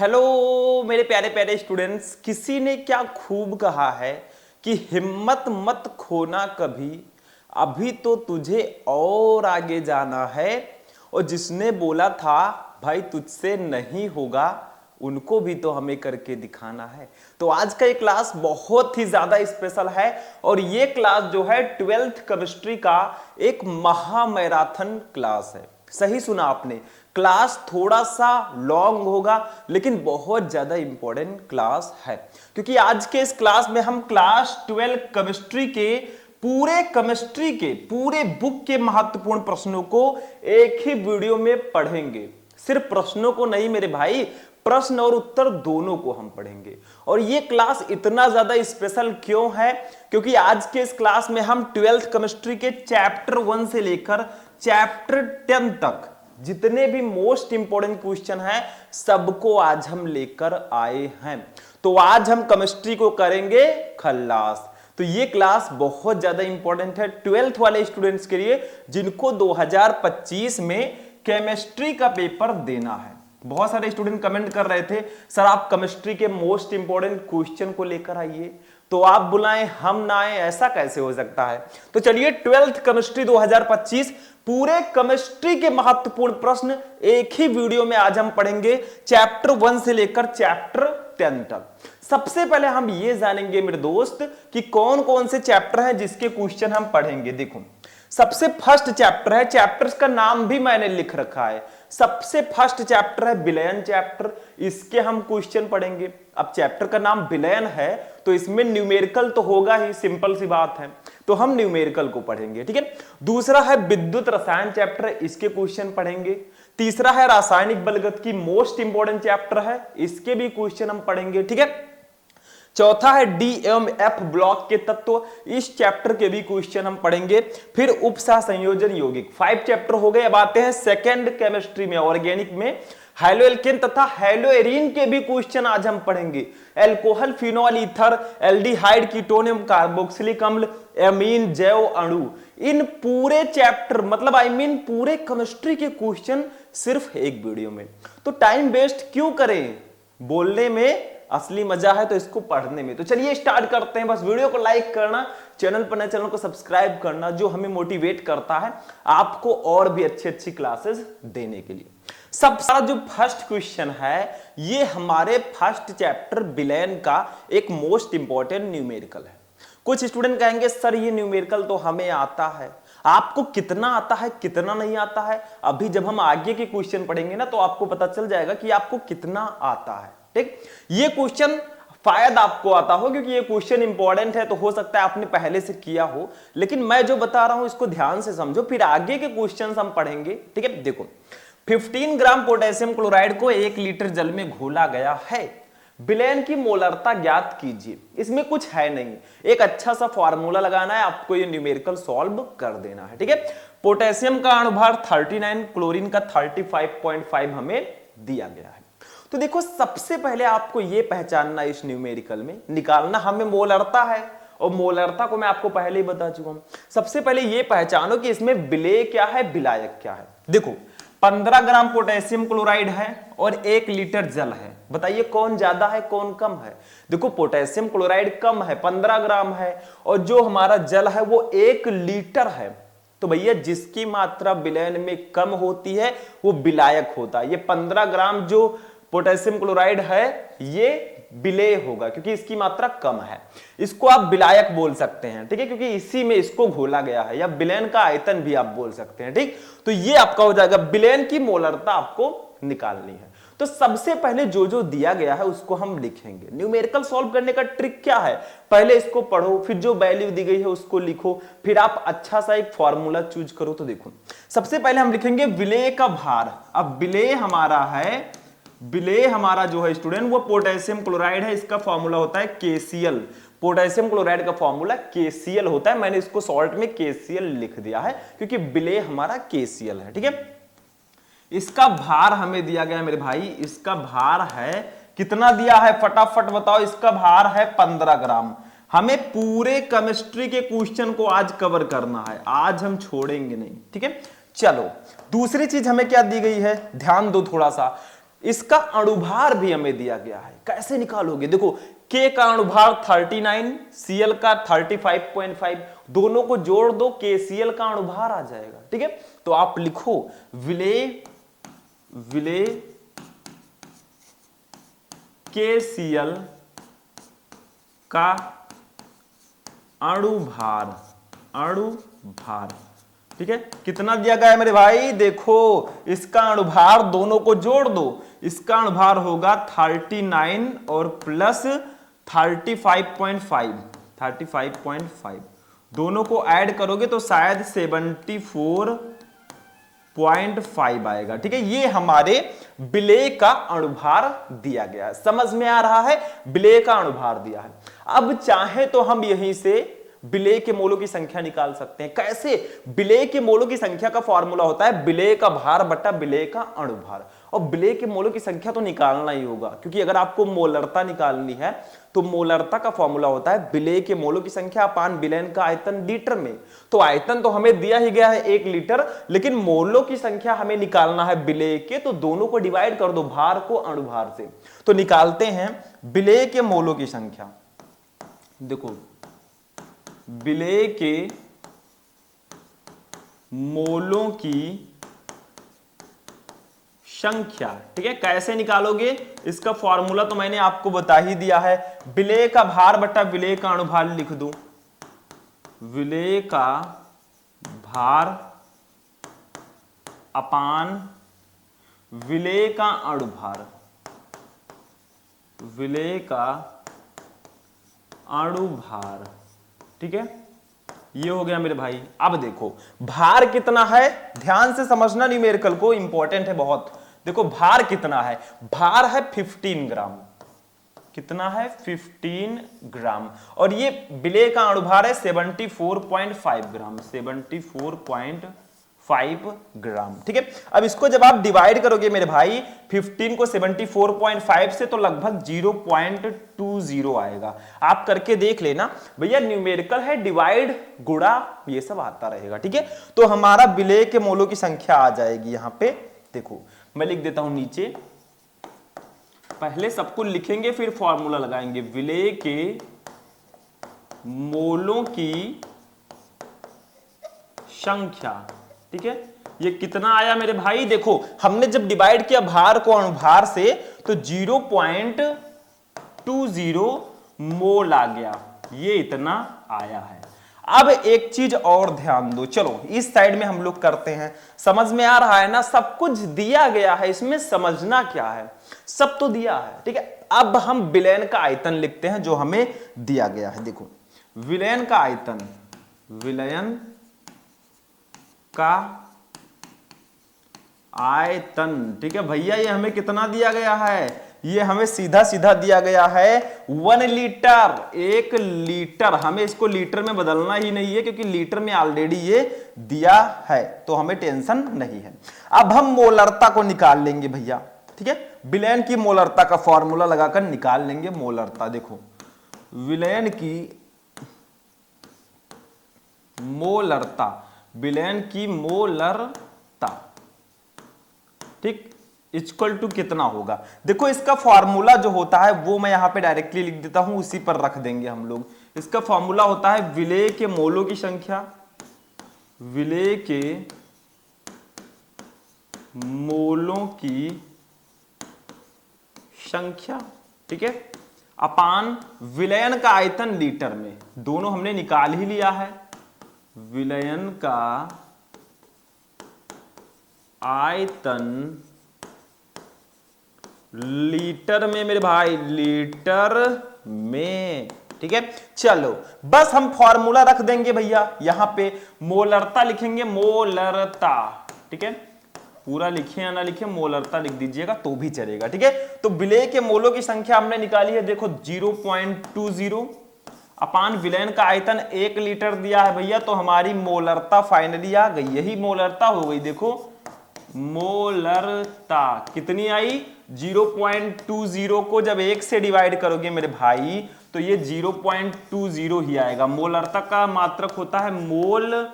Hello मेरे प्यारे प्यारे स्टूडेंट्स। किसी ने क्या खूब कहा है कि हिम्मत मत खोना कभी, अभी तो तुझे और आगे जाना है। और जिसने बोला था भाई तुझसे नहीं होगा, उनको भी तो हमें करके दिखाना है। तो आज का ये क्लास बहुत ही ज्यादा स्पेशल है और ये क्लास जो है 12th केमिस्ट्री का एक महा मैराथन क्लास है। सही सुना आपने, क्लास थोड़ा सा लॉन्ग होगा लेकिन बहुत ज्यादा इंपॉर्टेंट क्लास है, क्योंकि आज के इस क्लास में हम क्लास 12 केमिस्ट्री के पूरे बुक के महत्वपूर्ण प्रश्नों को एक ही वीडियो में पढ़ेंगे। सिर्फ प्रश्नों को नहीं मेरे भाई, प्रश्न और उत्तर दोनों को हम पढ़ेंगे। और ये क्लास इतना ज्यादा स्पेशल क्यों है? क्योंकि आज के इस क्लास में हम 12th केमिस्ट्री के चैप्टर 1 से लेकर चैप्टर 10 तक जितने भी मोस्ट इंपोर्टेंट क्वेश्चन हैं सबको आज हम लेकर आए हैं। तो आज हम केमिस्ट्री को करेंगे खल्लास। तो ये क्लास बहुत ज्यादा इंपॉर्टेंट है 12th वाले स्टूडेंट्स के लिए जिनको 2025 में केमिस्ट्री का पेपर देना है। बहुत सारे स्टूडेंट कमेंट कर रहे थे सर आप केमिस्ट्री के मोस्ट इंपोर्टेंट क्वेश्चन को लेकर आइए, तो आप बुलाएं हम ना आए, ऐसा कैसे हो सकता है? तो चलिए 12th केमिस्ट्री 2025 पूरे केमिस्ट्री के महत्वपूर्ण प्रश्न एक ही वीडियो में आज हम पढ़ेंगे, चैप्टर 1 से लेकर चैप्टर 10 तक। सबसे पहले हम ये जानेंगे मेरे दोस्त कि कौन कौन से चैप्टर हैं जिसके क्वेश्चन हम पढ़ेंगे। देखो सबसे फर्स्ट चैप्टर है, चैप्टर्स का नाम भी मैंने लिख रखा है। सबसे फर्स्ट चैप्टर है विलयन चैप्टर, इसके हम क्वेश्चन पढ़ेंगे। अब चैप्टर का नाम विलयन है तो इसमें न्यूमेरिकल तो होगा ही, सिंपल सी बात है, तो हम न्यूमेरिकल को पढ़ेंगे। ठीक है। दूसरा है विद्युत रसायन चैप्टर, इसके क्वेश्चन पढ़ेंगे। तीसरा है रासायनिक बलगत की मोस्ट इंपोर्टेंट चैप्टर है, इसके भी क्वेश्चन हम पढ़ेंगे। ठीक है। चौथा है डी एवं एफ ब्लॉक के तत्व, इस चैप्टर के भी क्वेश्चन हम पढ़ेंगे। फिर उपसह संयोजन यौगिक, 5 चैप्टर हो गए। अब आते हैं सेकेंड केमिस्ट्री में, ऑर्गेनिक में हाइलोएल्केन तथा हाइलोएरीन के भी क्वेश्चन आज हम पढ़ेंगे। Alcohol, phenol, ether, aldehyde, ketone एवं कार्बोक्सिलिक अम्ल, एमीन, जैव अणु, इन पूरे चैप्टर मतलब पूरे केमिस्ट्री के क्वेश्चन सिर्फ एक वीडियो में। तो टाइम वेस्ट क्यों करें? बोलने में असली मजा है तो इसको पढ़ने में। तो चलिए स्टार्ट करते हैं। बस वीडियो को लाइक करना, चैनल पर नए चैनल को सब्सक्राइब करना, जो हमें मोटिवेट करता है आपको और भी अच्छी क्लासेस देने के लिए। सबसे जो फर्स्ट क्वेश्चन है ये हमारे फर्स्ट चैप्टर विलयन का एक मोस्ट इंपॉर्टेंट न्यूमेरिकल है। कुछ स्टूडेंट कहेंगे सर ये न्यूमेरिकल तो हमें आता है, आपको कितना आता है कितना नहीं आता है? अभी जब हम आगे के क्वेश्चन पढ़ेंगे ना तो आपको पता चल जाएगा कि आपको कितना आता है। ठीक, ये क्वेश्चन शायद आपको आता हो क्योंकि ये क्वेश्चन इंपॉर्टेंट है, तो हो सकता है आपने पहले से किया हो, लेकिन मैं जो बता रहा हूं इसको ध्यान से समझो, फिर आगे के क्वेश्चंस हम पढ़ेंगे। ठीक है। देखो 15 ग्राम पोटेशियम क्लोराइड को 1 लीटर जल में घोला गया है, विलयन की मोलरता ज्ञात कीजिए। इसमें कुछ है नहीं, एक अच्छा सा फॉर्मूला लगाना है, आपको ये न्यूमेरिकल सॉल्व कर देना है। ठीक है। पोटेशियम का अणुभार 39, क्लोरीन का 35.5 हमें दिया गया है। तो देखो सबसे पहले आपको यह पहचानना इस न्यूमेरिकल में निकालना हमें मोलरता है, और मोलरता को मैं आपको पहले ही बता चुका हूं। सबसे पहले यह पहचानो कि इसमें विलेय क्या है, विलायक क्या है। देखो 15 ग्राम पोटेशियम क्लोराइड है और 1 लीटर जल है, बताइए कौन ज्यादा है कौन कम है? देखो पोटेशियम क्लोराइड कम है, 15 ग्राम है, और जो हमारा जल है वो 1 लीटर है। तो भैया जिसकी मात्रा विलयन में कम होती है वो विलायक होता है। ये 15 ग्राम जो पोटेशियम क्लोराइड है ये विलेय होगा क्योंकि इसकी मात्रा कम है, इसको आप विलायक बोल सकते हैं। ठीक है, क्योंकि इसी में इसको घोला गया है, या विलयन का आयतन भी आप बोल सकते हैं। ठीक, तो ये आपका हो जाएगा, विलयन की मोलरता आपको निकालनी है। तो सबसे पहले जो जो दिया गया है उसको हम लिखेंगे। न्यूमेरिकल सॉल्व करने का ट्रिक क्या है? पहले इसको पढ़ो, फिर जो वैल्यू दी गई है उसको लिखो, फिर आप अच्छा सा एक फॉर्मूला चूज करो। तो देखो सबसे पहले हम लिखेंगे विलेय का भार। अब विलेय हमारा जो है स्टूडेंट वो पोटेशियम क्लोराइड है, इसका फॉर्मूला होता है KCl। पोटेशियम क्लोराइड का फॉर्मूला KCl होता है, मैंने इसको शॉर्ट में KCl लिख दिया है क्योंकि विलेय हमारा KCl है। ठीक है। इसका भार हमें दिया गया है मेरे भाई, इसका भार है कितना दिया है फटाफट बताओ? इसका भार है 15 ग्राम। हमें पूरे केमिस्ट्री के क्वेश्चन को आज कवर करना है, आज हम छोड़ेंगे नहीं। ठीक है। चलो दूसरी चीज हमें क्या दी गई है, ध्यान दो थोड़ा सा। इसका अणुभार भी हमें दिया गया है। कैसे निकालोगे? देखो K का अणुभार 39, Cl का 35.5, दोनों को जोड़ दो, KCl का अणुभार आ जाएगा। ठीक है, तो आप लिखो विलेय KCl का अणुभार, ठीक है, कितना दिया गया है मेरे भाई? देखो इसका अणुभार दोनों को जोड़ दो, इसका अणुभार होगा 39 और प्लस 35.5, दोनों को ऐड करोगे तो शायद 74.5 आएगा। ठीक है, ये हमारे विलेय का अणुभार दिया गया है। समझ में आ रहा है? विलेय का अणुभार दिया है। अब चाहे तो हम यहीं से विलेय के मोलों की संख्या निकाल सकते हैं। कैसे? विलेय के मोलों की संख्या का फॉर्मूला होता है विलेय का भार बटा विलेय का अणुभार, और विलेय के मोलों की संख्या तो निकालना ही होगा, क्योंकि अगर आपको मोलरता निकालनी है तो मोलरता का फॉर्मूला होता है विलेय के मोलों की संख्या अपान विलयन का आयतन लीटर में। तो आयतन तो हमें दिया ही गया है 1 लीटर, लेकिन मोलों की संख्या हमें निकालना है विलेय के, तो दोनों को डिवाइड कर दो, भार को अणुभार से। तो निकालते हैं विलेय के मोलों की संख्या। देखो विलेय के मोलों की संख्या, ठीक है, कैसे निकालोगे? इसका फॉर्मूला तो मैंने आपको बता ही दिया है, विलेय का भार बटा विलेय का अणुभार लिख दो, विलेय का भार अपान विलेय का अणुभार, विलेय का अणुभार। ठीक है, ये हो गया मेरे भाई। अब देखो भार कितना है, ध्यान से समझना, न्यूमेरिकल को, इंपॉर्टेंट है बहुत। देखो भार कितना है, भार है 15 ग्राम। कितना है? 15 ग्राम। और ये विलेय का अणुभार है 74.5 ग्राम, 74.5 ग्राम। ठीक है, अब इसको जब आप डिवाइड करोगे मेरे भाई 15 को 74.5 से, तो लगभग 0.20 आएगा। आप करके देख लेना भैया, न्यूमेरिकल है, डिवाइड गुणा ये सब आता रहेगा। ठीक है, तो हमारा विलेय के मोलों की संख्या आ जाएगी यहां पे। देखो मैं लिख देता हूं नीचे, पहले सब कुछ लिखेंगे फिर फॉर्मूला लगाएंगे। विलेय के मोलों की संख्या, ठीक है, ये कितना आया मेरे भाई? देखो हमने जब डिवाइड किया भार को अणुभार से तो 0.20 मोल आ गया, ये इतना आया है। अब एक चीज और ध्यान दो, चलो इस साइड में हम लोग करते हैं। समझ में आ रहा है ना? सब कुछ दिया गया है, इसमें समझना क्या है, सब तो दिया है। ठीक है, अब हम विलयन का आयतन लिखते हैं जो हमें दिया गया है। देखो विलयन का आयतन, विलयन का आयतन, ठीक है भैया, ये हमें कितना दिया गया है? ये हमें सीधा सीधा दिया गया है 1 लीटर, 1 लीटर। हमें इसको लीटर में बदलना ही नहीं है, क्योंकि लीटर में ऑलरेडी ये दिया है, तो हमें टेंशन नहीं है। अब हम मोलरता को निकाल लेंगे भैया। ठीक है, विलयन की मोलरता का फॉर्मूला लगाकर निकाल लेंगे मोलरता। देखो विलयन की मोलरता, विलयन की मोलरता, ठीक, इक्वल टू कितना होगा? देखो इसका फॉर्मूला जो होता है वो मैं यहां पे डायरेक्टली लिख देता हूं, उसी पर रख देंगे हम लोग। इसका फॉर्मूला होता है विलेय के मोलों की संख्या, विलेय के मोलों की संख्या, ठीक है, अपान विलयन का आयतन लीटर में। दोनों हमने निकाल ही लिया है। विलयन का आयतन लीटर में मेरे भाई, लीटर में। ठीक है, चलो बस हम फॉर्मूला रख देंगे भैया। यहां पे मोलरता लिखेंगे, मोलरता। ठीक है, पूरा लिखे या ना लिखे, मोलरता लिख दीजिएगा तो भी चलेगा। ठीक है, तो विलेय के मोलों की संख्या हमने निकाली है, देखो 0.20 अपान विलयन का आयतन 1 लीटर दिया है भैया, तो हमारी मोलरता फाइनली आ गई। यही मोलरता हो गई। देखो मोलरता कितनी आई? 0.20 को जब 1 से डिवाइड करोगे मेरे भाई तो ये 0.20 ही आएगा। मोलरता का मात्रक होता है मोल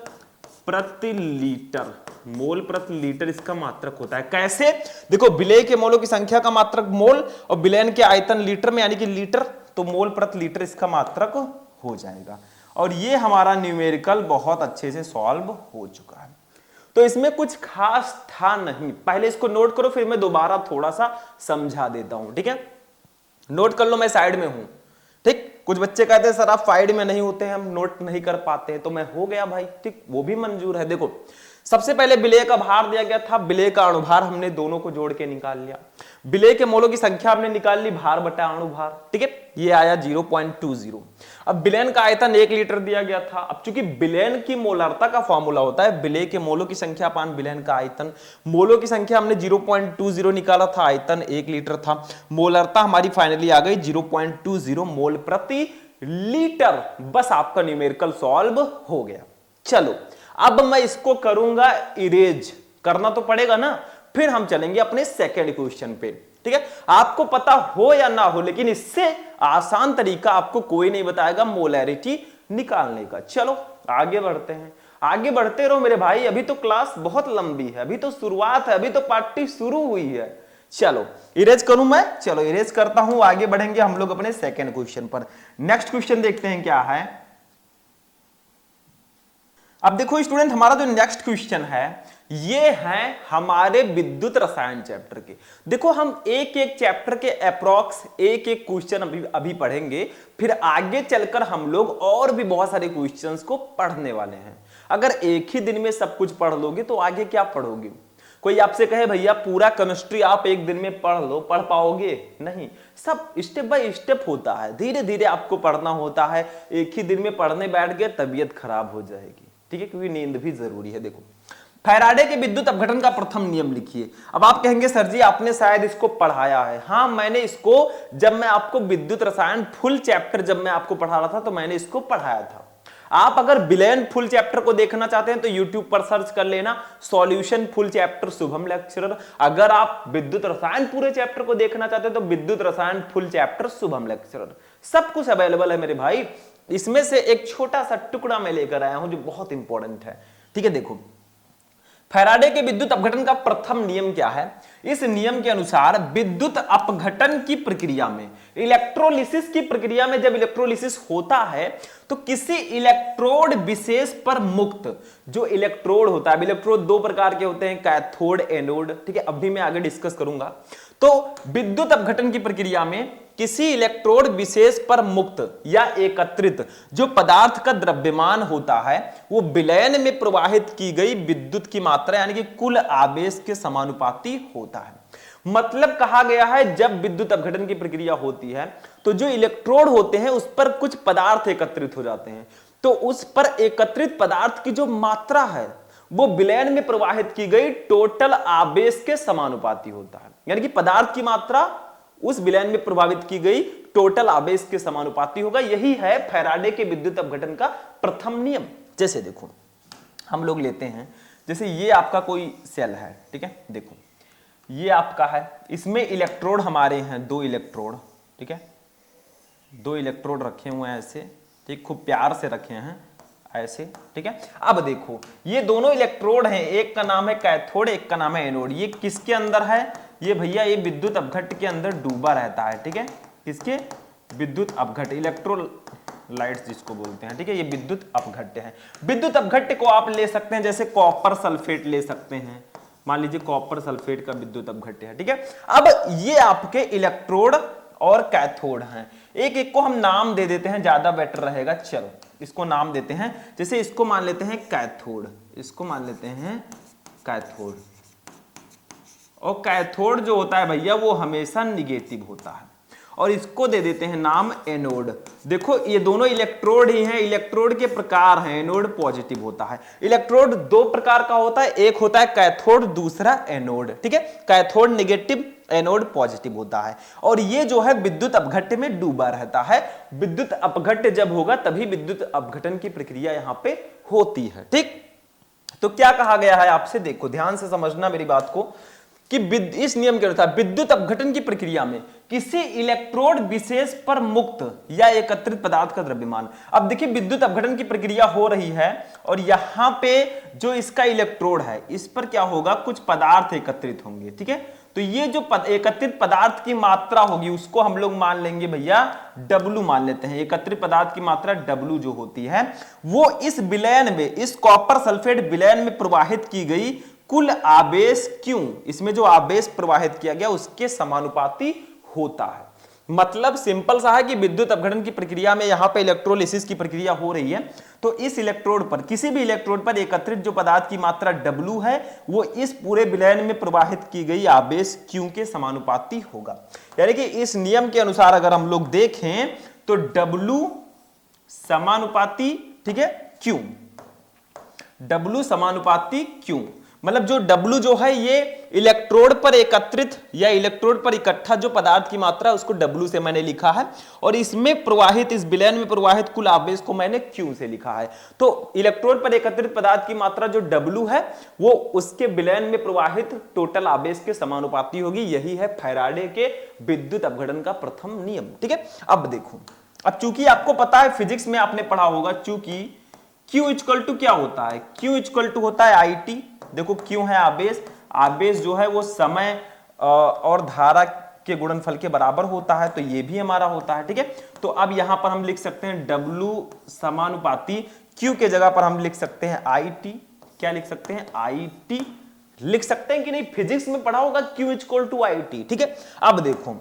प्रति लीटर, मोल प्रति लीटर इसका मात्रक होता है। कैसे? देखो विलेय के मोलों की संख्या का मात्रक मोल और विलयन के आयतन लीटर में यानी कि लीटर, तो मोल प्रति लीटर इसका मात्रक हो जाएगा। और ये हमारा न्यूमेरिकल बहुत अच्छे से सॉल्व हो चुका है। तो इसमें कुछ खास था नहीं, पहले इसको नोट करो फिर मैं दोबारा थोड़ा सा समझा देता हूं, ठीक है? नोट कर लो, मैं साइड में हूं, ठीक? कुछ बच्चे कहते हैं सर आप साइड में नहीं होते हैं, हम नोट नहीं कर पाते हैं, तो मैं हो गया भाई, ठीक, वो भी मंजूर है। देखो सबसे पहले विलेय का भार दिया गया था, विलेय का अणुभार हमने दोनों को जोड़ के निकाल लिया, विलेय के मोलों की संख्या हमने निकाल ली, भार बटा अणुभार, ठीक है, ये आया 0.20। अब विलयन का आयतन 1 लीटर दिया गया था। अब चूंकि विलयन की मोलारता का फॉर्मूला होता है विलेय के मोलों की संख्या पान विलयन का आयतन, मोलों की संख्या हमने 0.20 निकाला था, आयतन 1 लीटर था, मोलारता हमारी फाइनली आ गई 0.20 मोल प्रति लीटर। बस आपका न्यूमेरिकल सॉल्व हो गया। चलो अब मैं इसको करूंगा इरेज, करना तो पड़ेगा ना, फिर हम चलेंगे अपने सेकंड क्वेश्चन पे, ठीक है? आपको पता हो या ना हो, लेकिन इससे आसान तरीका आपको कोई नहीं बताएगा मोलैरिटी निकालने का। चलो आगे बढ़ते हैं, आगे बढ़ते रहो मेरे भाई, अभी तो क्लास बहुत लंबी है, अभी तो शुरुआत है, अभी तो पार्टी शुरू हुई है। चलो इरेज करूं मैं, चलो इरेज करता हूं, आगे बढ़ेंगे हम लोग अपने सेकंड क्वेश्चन पर। नेक्स्ट क्वेश्चन देखते हैं क्या है। अब देखो स्टूडेंट, हमारा जो नेक्स्ट क्वेश्चन है ये है हमारे विद्युत रसायन चैप्टर के। देखो हम एक एक चैप्टर के अप्रॉक्स एक एक क्वेश्चन अभी पढ़ेंगे, फिर आगे चलकर हम लोग और भी बहुत सारे क्वेश्चंस को पढ़ने वाले हैं। अगर एक ही दिन में सब कुछ पढ़ लोगे तो आगे क्या पढ़ोगे? कोई आपसे कहे भैया पूरा केमिस्ट्री आप एक दिन में पढ़ लो, पढ़ पाओगे? नहीं, सब स्टेप बाय स्टेप होता है, धीरे धीरे आपको पढ़ना होता है। एक ही दिन में पढ़ने बैठ गए तबीयत खराब हो जाएगी, ठीक है, क्योंकि नींद भी जरूरी है। देखो फैराडे के विद्युत अपघटन का प्रथम नियम लिखिए। अब आप कहेंगे सर जी आपने शायद इसको पढ़ाया है। हाँ, मैंने इसको, जब मैं आपको विद्युत रसायन फुल चैप्टर जब मैं आपको पढ़ा रहा था तो मैंने इसको पढ़ाया था। आप अगर विलयन फुल चैप्टर को देखना चाहते हैं तो YouTube पर सर्च कर लेना solution full chapter Shubham lecturer. अगर आप विद्युत रसायन पूरे चैप्टर को देखना चाहते हैं तो विद्युत रसायन फुल चैप्टर शुभम लेक्चरर, सब कुछ अवेलेबल है मेरे भाई। इसमें से एक छोटा सा टुकड़ा मैं लेकर आया हूं जो बहुत इंपॉर्टेंट है, ठीक है? देखो फैराडे के विद्युत अपघटन का प्रथम नियम क्या है? इस नियम के अनुसार विद्युत अपघटन की प्रक्रिया में, इलेक्ट्रोलिसिस की प्रक्रिया में जब इलेक्ट्रोलिसिस होता है तो किसी इलेक्ट्रोड विशेष पर मुक्त जो इलेक्ट्रोड होता है, इलेक्ट्रोड दो प्रकार के होते हैं, कैथोड एनोड, ठीक है, अभी मैं आगे डिस्कस करूंगा। तो विद्युत अपघटन की प्रक्रिया में किसी इलेक्ट्रोड विशेष पर मुक्त या एकत्रित जो पदार्थ का द्रव्यमान होता है वो विलयन में प्रवाहित की गई विद्युत की मात्रा यानी कि कुल आवेश के समानुपाती होता है। मतलब कहा गया है जब विद्युत अपघटन की प्रक्रिया होती है तो जो इलेक्ट्रोड होते हैं उस पर कुछ पदार्थ एकत्रित हो जाते हैं, तो उस पर एकत्रित पदार्थ की जो मात्रा है वो विलयन में प्रवाहित की गई टोटल आवेश के समानुपाती होता है। यानी कि पदार्थ की मात्रा उस विलयन में प्रभावित की गई टोटल आवेश के समानुपाती होगा। यही है फैराडे के विद्युत अपघटन का प्रथम नियम। जैसे देखो हम लोग लेते हैं, जैसे ये आपका कोई सेल है, ठीक है, देखो ये आपका है, इसमें इलेक्ट्रोड हमारे हैं, 2 इलेक्ट्रोड, ठीक है, 2 इलेक्ट्रोड रखे हुए हैं ऐसे, ठीक, खूब प्यार से रखे हैं ऐसे, ठीक है। अब देखो ये दोनों इलेक्ट्रोड हैं, एक का नाम है कैथोड, एक का नाम है एनोड। ये किसके अंदर है? ये भैया ये विद्युत अपघट्ट के अंदर डूबा रहता है, ठीक है, किसके? विद्युत अपघट्ट, इलेक्ट्रोलाइट्स जिसको बोलते हैं, ठीक है, ये विद्युत अपघट्ट है। विद्युत अपघट्ट को आप ले सकते हैं जैसे कॉपर सल्फेट ले सकते हैं, मान लीजिए कॉपर सल्फेट का विद्युत अपघट्ट है, ठीक है। अब ये आपके इलेक्ट्रोड और कैथोड हैं, एक एक को हम नाम दे देते हैं, ज्यादा बेटर रहेगा। चलो इसको नाम देते हैं, जैसे इसको मान लेते हैं कैथोड, इसको मान लेते हैं कैथोड। और कैथोड जो होता है भैया वो हमेशा निगेटिव होता है, और इसको दे देते हैं नाम एनोड। देखो ये दोनों इलेक्ट्रोड ही हैं, इलेक्ट्रोड के प्रकार हैं, एनोड पॉजिटिव होता है। इलेक्ट्रोड 2 प्रकार का होता है, एक होता है कैथोड, दूसरा एनोड, ठीक है, कैथोड नेगेटिव, एनोड पॉजिटिव होता है। और ये जो है विद्युत अपघट्ट में डूबा रहता है। विद्युत अपघट्ट जब होगा तभी विद्युत अपघटन की प्रक्रिया यहां पे होती है, ठीक। तो क्या कहा गया है आपसे, देखो ध्यान से समझना मेरी बात को। कि इस नियम के अनुसार विद्युत अपघटन की प्रक्रिया में किसी इलेक्ट्रोड विशेष पर मुक्त या एकत्रित पदार्थ का द्रव्यमान। अब देखिए विद्युत अपघटन की प्रक्रिया हो रही है और यहां पे जो इसका इलेक्ट्रोड है इस पर क्या होगा, कुछ पदार्थ एकत्रित होंगे, ठीक है। तो ये जो एकत्रित पदार्थ की मात्रा होगी उसको हम लोग मान लेंगे भैया W मान लेते हैं। एकत्रित पदार्थ की मात्रा W जो होती है वो इस विलयन में, इस कॉपर सल्फेट विलयन में प्रवाहित की गई कुल आवेश Q, इसमें जो आवेश प्रवाहित किया गया उसके समानुपाती होता है। मतलब सिंपल सा है कि विद्युत अपघटन की प्रक्रिया में यहां पे इलेक्ट्रोलिसिस की प्रक्रिया हो रही है, तो इस इलेक्ट्रोड पर, किसी भी इलेक्ट्रोड पर एकत्रित जो पदार्थ की मात्रा W है वो इस पूरे विलयन में प्रवाहित की गई आवेश Q के समानुपाती होगा। यानी कि इस नियम के अनुसार अगर हम लोग देखें तो W समानुपाती, ठीक है, Q, W समानुपाती Q, मतलब जो W जो है ये इलेक्ट्रोड पर एकत्रित या इलेक्ट्रोड पर इकट्ठा जो पदार्थ की मात्रा उसको W से मैंने लिखा है और इसमें प्रवाहित, इस विलयन में प्रवाहित कुल आवेश को मैंने Q से लिखा है। तो इलेक्ट्रोड पर एकत्रित पदार्थ की मात्रा जो W है वो उसके विलयन में प्रवाहित टोटल आवेश के समानुपाती होगी। यही है फैराडे के विद्युत अपघटन का प्रथम नियम, ठीक है। अब देखो, अब चूंकि आपको पता है फिजिक्स में आपने पढ़ा होगा, चूंकि Q इक्वल टू क्या होता है, Q इक्वल टू होता है IT। देखो Q है आवेश, आवेश जो है वो समय और धारा के गुणनफल के बराबर होता है, तो ये भी हमारा होता है, ठीक है। तो अब यहां पर हम लिख सकते हैं W समानुपाती Q के जगह पर हम लिख सकते हैं IT। क्या लिख सकते हैं, IT लिख सकते हैं कि नहीं, फिजिक्स में पढ़ा होगा Q इक्वल टू IT, ठीक है। अब देखो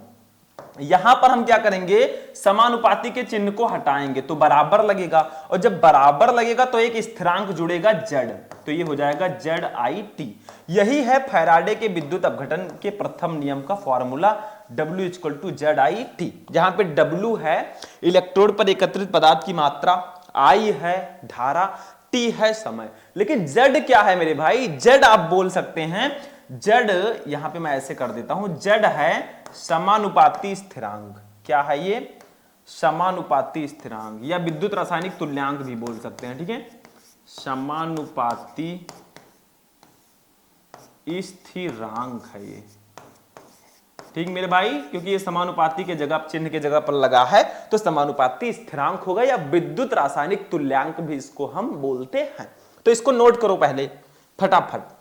यहां पर हम क्या करेंगे, समानुपाती के चिन्ह को हटाएंगे तो बराबर लगेगा, और जब बराबर लगेगा तो एक स्थिरांक जुड़ेगा Z, तो ये हो जाएगा ZIT। यही है फैराडे के विद्युत अपघटन के प्रथम नियम का formula, W equal to ZIT, जहां पे W है इलेक्ट्रोड पर एकत्रित पदार्थ की मात्रा, I है धारा, T है समय। लेकिन Z क्या है मेरे भाई, Z आप बोल सकते हैं, Z यहां पे मैं ऐसे कर देता हूं, Z है समानुपाती स्थिरांक। क्या है ये, समानुपाती स्थिरांक या विद्युत रासायनिक तुल्यांक भी बोल सकते हैं, ठीक है। समानुपाती स्थिरांक है ये, ठीक मेरे भाई, क्योंकि ये समानुपाती के जगह, चिन्ह के जगह पर लगा है तो समानुपाती स्थिरांक होगा या विद्युत रासायनिक तुल्यांक भी इसको हम बोलते हैं। तो इसको नोट करो पहले फटाफट।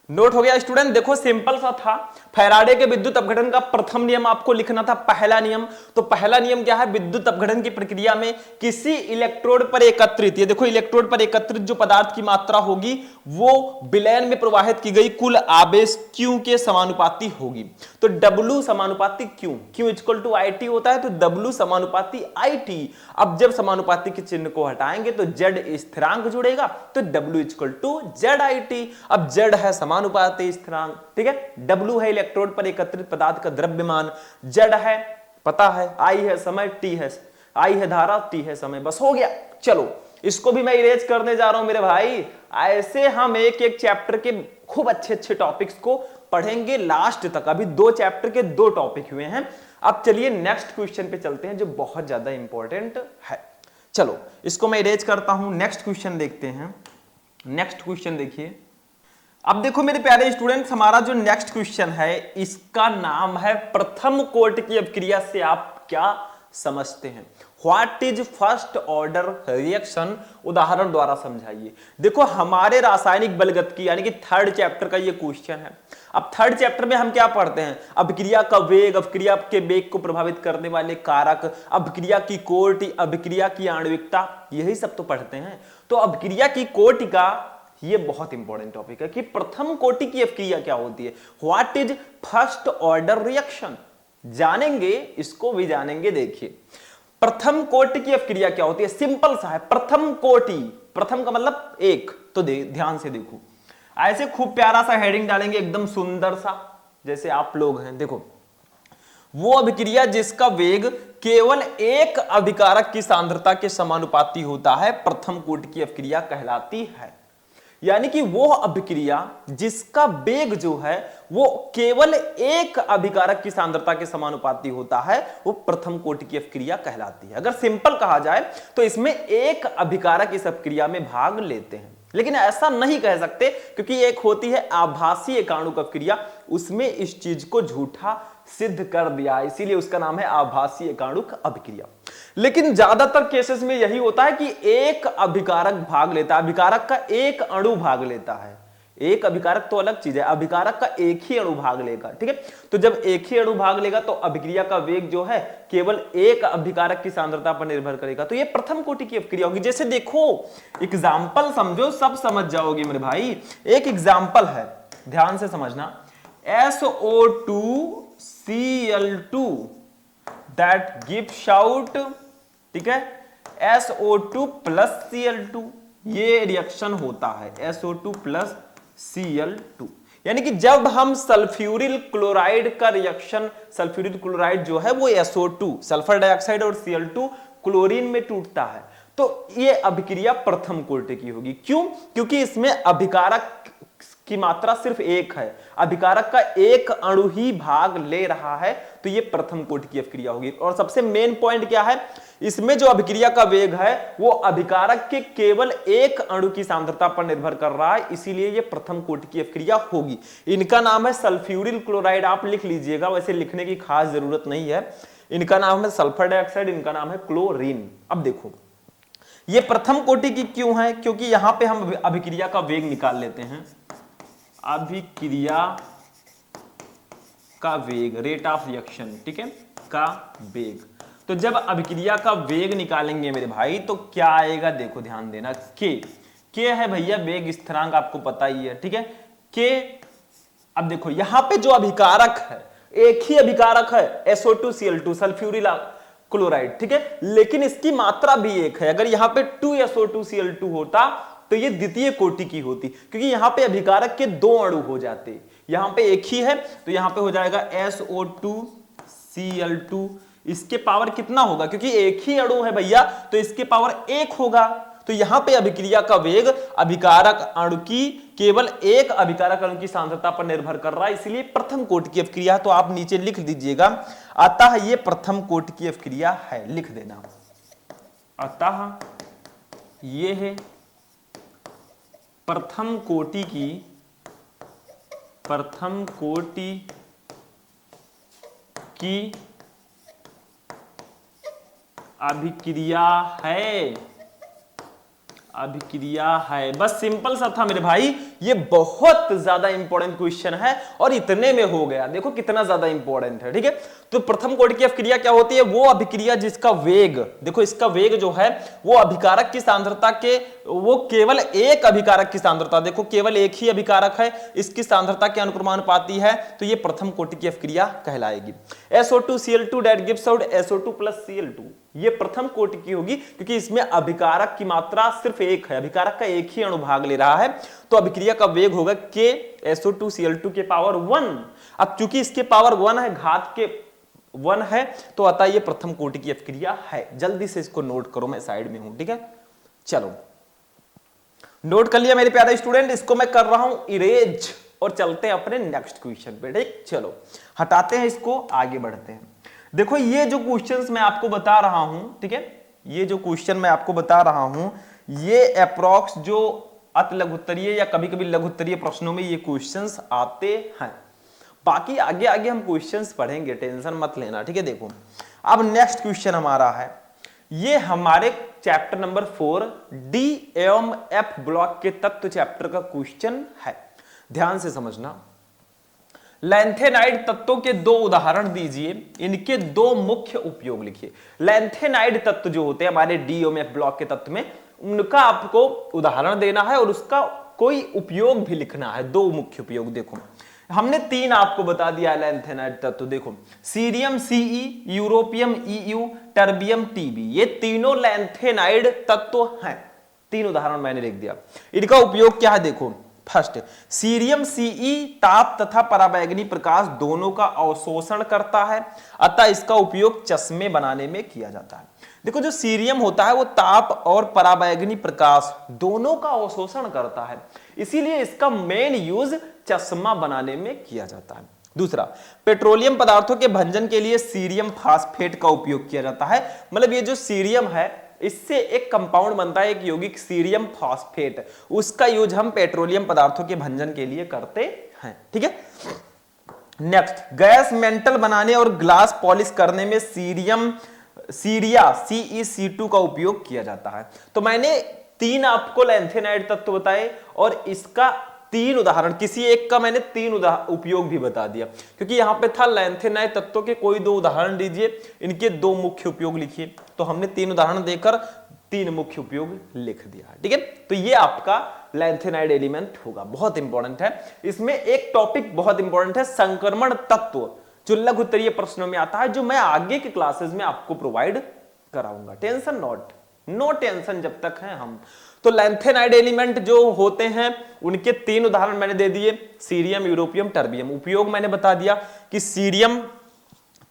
नोट हो गया स्टूडेंट। देखो सिंपल सा था, फैराडे के विद्युत अपघटन का प्रथम नियम आपको लिखना था, पहला नियम। तो पहला नियम क्या है, विद्युत अपघटन की प्रक्रिया में किसी इलेक्ट्रोड पर एकत्रित, ये देखो इलेक्ट्रोड पर एकत्रित जो पदार्थ की मात्रा होगी वो विलयन में प्रवाहित की गई कुल आवेश Q के समानुपाती होगी। तो W समानुपाती Q, Q equal to IT होता है, तो W समानुपाती IT। अब जब समानुपाती के चिन्ह को हटाएंगे तो Z स्थिरांक जुड़ेगा, तो W इक्वल टू ZIT। अब Z है समानुपाती स्थिरांक, ठीक है। W है इलेक्ट्रोड पर एकत्रित पदार्थ का द्रव्यमान, Z है पता है, I है समय, T है, I है धारा, T है समय, बस हो गया। चलो इसको भी मैं इरेज करने जा रहा हूं मेरे भाई। ऐसे हम एक एक चैप्टर के खूब अच्छे अच्छे टॉपिक्स को पढ़ेंगे लास्ट तक। अभी 2 चैप्टर के 2 टॉपिक हुए हैं। अब चलिए नेक्स्ट क्वेश्चन पे चलते हैं जो बहुत ज्यादा इंपॉर्टेंट है। चलो इसको मैं इरेज करता हूं, नेक्स्ट क्वेश्चन देखते हैं। नेक्स्ट क्वेश्चन देखिए। अब देखो मेरे प्यारे स्टूडेंट्स, हमारा जो नेक्स्ट क्वेश्चन है इसका नाम है प्रथम कोटि की अपक्रिया से आप क्या समझते हैं। What is first order reaction, उदाहरण द्वारा समझाइए। देखो हमारे रासायनिक बलगतिकी यानी कि 3rd चैप्टर का ये क्वेश्चन है। अब 3rd चैप्टर में हम क्या पढ़ते हैं, अभिक्रिया का वेग, अभिक्रिया के वेग को प्रभावित करने वाले कारक, अभिक्रिया की कोटि, अभिक्रिया की आणविकता, यही सब तो पढ़ते हैं। तो अभिक्रिया की कोटि का ये बहुत इंपॉर्टेंट टॉपिक है कि प्रथम कोटि की अपक्रिया क्या होती है। What is first order reaction, जानेंगे, इसको भी जानेंगे। देखिए प्रथम कोटि की अपक्रिया क्या होती है, सिंपल सा है। प्रथम कोटि, प्रथम का मतलब एक, तो ध्यान से देखो, ऐसे खूब प्यारा सा हेडिंग डालेंगे एकदम सुंदर सा, जैसे आप लोग हैं। देखो वो अभिक्रिया जिसका वेग केवल एक अभिकारक की सांद्रता के समानुपाती होता है प्रथम कोटि की अपक्रिया कहलाती है। यानी कि वो अभिक्रिया जिसका वेग जो है वो केवल एक अभिकारक की सांद्रता के समानुपाती होता है, वो प्रथम कोटि की अपक्रिया कहलाती है। अगर सिंपल कहा जाए तो इसमें एक अभिकारक इस अपक्रिया में भाग लेते हैं। लेकिन ऐसा नहीं कह सकते क्योंकि एक होती है आभासी एकाणुक अपक्रिया, उसमें इस चीज को झूठा सिद्ध कर दिया, इसीलिए उसका नाम है आभासी एकाणुक अपक्रिया। लेकिन ज्यादातर केसेस में यही होता है कि एक अभिकारक भाग लेता है, अभिकारक का एक अणु भाग लेता है। एक अभिकारक तो अलग चीज है, अभिकारक का एक ही अणु भाग लेगा, ठीक है। तो जब एक ही अणु भाग लेगा तो अभिक्रिया का वेग जो है केवल एक अभिकारक की सांद्रता पर निर्भर करेगा। तो ये प्रथम कोटि की अपक्रिया होगी। जैसे देखो एग्जाम्पल समझो, सब समझ जाओगे मेरे भाई। एक एग्जाम्पल है, ध्यान से समझना, SO2Cl2 that gives out, ठीक है, SO2 प्लस Cl2, ये रिएक्शन होता है SO2 प्लस Cl2। यानी कि जब हम सल्फ्यूरिल क्लोराइड का रिएक्शन, सल्फ्यूरिल क्लोराइड जो है वो SO2 सल्फर डाइऑक्साइड और Cl2 क्लोरीन में टूटता है, तो ये अभिक्रिया प्रथम कोटि की होगी। क्यों? क्योंकि इसमें अभिकारक की मात्रा सिर्फ एक है, अभिकारक का एक अणु ही भाग ले रहा है, तो ये प्रथम कोटि की अपक्रिया होगी। और सबसे मेन पॉइंट क्या है, इसमें जो अभिक्रिया का वेग है वो अभिकारक के केवल एक अणु की सांद्रता पर निर्भर कर रहा है, इसीलिए ये प्रथम कोटि की अपक्रिया होगी। इनका नाम है सल्फ्यूरिल क्लोराइड, आप लिख लीजिएगा, वैसे लिखने की खास जरूरत नहीं है। इनका नाम है सल्फर डाइऑक्साइड, इनका नाम है क्लोरीन। अब देखो ये प्रथम कोटि की क्यों है, क्योंकि यहां पे हम अभिक्रिया का वेग निकाल लेते हैं। अभिक्रिया का वेग, रेट ऑफ रिएक्शन, ठीक है, का वेग। तो जब अभिक्रिया का वेग निकालेंगे मेरे भाई तो क्या आएगा, देखो ध्यान देना, के है भैया वेग स्थिरांक, आपको पता ही है, ठीक है, के। अब देखो यहां पे जो अभिकारक है, एक ही अभिकारक है SO2Cl2 सल्फ्यूरिल क्लोराइड, ठीक है, लेकिन इसकी मात्रा भी एक है। अगर यहां पे 2SO2Cl2 होता तो ये द्वितीय कोटि की होती, क्योंकि यहां पे अभिकारक के दो अणु हो जाते, यहां पे एक ही है तो यहां पे हो जाएगा SO2Cl2। इसके पावर कितना होगा, क्योंकि एक ही अणु है भैया तो इसके पावर एक होगा। तो यहां पे अभिक्रिया का वेग अभिकारक अणु की, केवल एक अभिकारक अणु की सांद्रता पर निर्भर कर रहा है, इसलिए प्रथम कोटि की अपक्रिया। तो आप नीचे लिख दीजिएगा, अतः ये प्रथम कोटि की अपक्रिया है, लिख देना, अतः ये है प्रथम कोटि की अभिक्रिया है। बस सिंपल सा था मेरे भाई, ये बहुत ज्यादा इंपॉर्टेंट क्वेश्चन है और इतने में हो गया, देखो कितना ज्यादा इंपॉर्टेंट है, ठीक है। तो प्रथम कोटि की अपक्रिया क्या होती है, वो अभिक्रिया जिसका वेग, देखो इसका वेग जो है वो अभिकारक की सांद्रता के, वो केवल एक अभिकारक की सांद्रता, देखो केवल एक ही अभिकारक है, इसकी सांद्रता के अनुक्रमानुपाती है, तो ये प्रथम कोटि की अपक्रिया कहलाएगी। SO2Cl2 that gives out SO2 plus Cl2, ये प्रथम कोटि की होगी क्योंकि इसमें अभिकारक की मात्रा सिर्फ एक है, अभिकारक का एक ही अणु भाग ले रहा है, तो अभिक्रिया का वेग होगा K SO2Cl2 के पावर 1। अब चूंकि इसके पावर 1 है, घात के 1 है, तो अतः ये प्रथम कोटि की अपक्रिया है। जल्दी से इसको नोट करो, मैं साइड में हूं, ठीक है। चलो नोट कर लिया मेरे प्यारे स्टूडेंट, इसको मैं कर रहा हूं इरेज और चलते हैं अपने नेक्स्ट क्वेश्चन पे, ठीक। चलो हटाते हैं इसको, आगे बढ़ते हैं। देखो ये जो क्वेश्चंस मैं आपको बता रहा हूं, ठीक है, ये जो क्वेश्चन मैं आपको बता रहा हूं, ये अप्रॉक्स जो अति लघुत्तरीय या कभी कभी लघुत्तरीय प्रश्नों में ये क्वेश्चंस आते हैं। बाकी आगे आगे हम क्वेश्चंस पढ़ेंगे, टेंशन मत लेना, ठीक है। देखो अब नेक्स्ट क्वेश्चन हमारा है, ये हमारे चैप्टर नंबर 4 डी एवं एफ ब्लॉक के तत्व चैप्टर का क्वेश्चन है, ध्यान से समझना। लैंथेनाइड तत्वों के दो उदाहरण दीजिए, इनके दो मुख्य उपयोग लिखिए। लैंथेनाइड तत्व जो होते हैं हमारे डी एवं एफ ब्लॉक के तत्व में, उनका आपको उदाहरण देना है और उसका कोई उपयोग भी लिखना है, दो मुख्य उपयोग। देखो हमने तीन आपको बता दिया लैंथेनाइड तत्व, देखो cerium Ce, europium Eu, terbium Tb, ये तीनों लैंथेनाइड तत्व हैं। तीन उदाहरण मैंने लिख दिया। इनका उपयोग क्या है, देखो फर्स्ट सीरियम Ce ताप तथा पराबैंगनी प्रकाश दोनों का अवशोषण करता है, अतः इसका उपयोग चश्मे बनाने में किया जाता है। देखो जो सीरियम होता है वो ताप और पराबैंगनी प्रकाश दोनों का अवशोषण करता है, इसीलिए इसका मेन यूज चश्मा बनाने में किया जाता है। दूसरा, पेट्रोलियम पदार्थों के भंजन के लिए सीरियम फास्फेट का उपयोग किया जाता है। मतलब ये जो सीरियम है इससे एक कंपाउंड बनता है, एक यौगिक सीरियम फॉस्फेट, उसका यूज हम पेट्रोलियम पदार्थों के भंजन के लिए करते हैं। ठीक है, नेक्स्ट, गैस मेंटल बनाने और ग्लास पॉलिश करने में सीरिया CeC2 का उपयोग किया जाता है। तो मैंने 3 आपको लैंथेनाइड तत्व बताए और इसका 3 उदाहरण, किसी एक का मैंने 3 उपयोग भी बता दिया, क्योंकि यहां पे था लैंथेनाइड तत्वों के कोई 2 उदाहरण दीजिए, इनके 2 मुख्य उपयोग लिखिए। तो हमने 3 उदाहरण देकर 3 मुख्य उपयोग लिख दिया। ठीक है, तो ये आपका लैंथेनाइड एलिमेंट होगा, बहुत इंपॉर्टेंट है। इसमें एक टॉपिक बहुत इंपॉर्टेंट है, संक्रमण तत्व, जो लघु उत्तरीय प्रश्नों में आता है, जो मैं आगे की क्लासेस में आपको प्रोवाइड कराऊंगा। टेंशन नो टेंशन जब तक हैं हम। तो लैंथेनाइड एलिमेंट जो होते हैं उनके 3 उदाहरण मैंने दे दिए, सीरियम, यूरोपियम, टर्बियम। उपयोग मैंने बता दिया कि सीरियम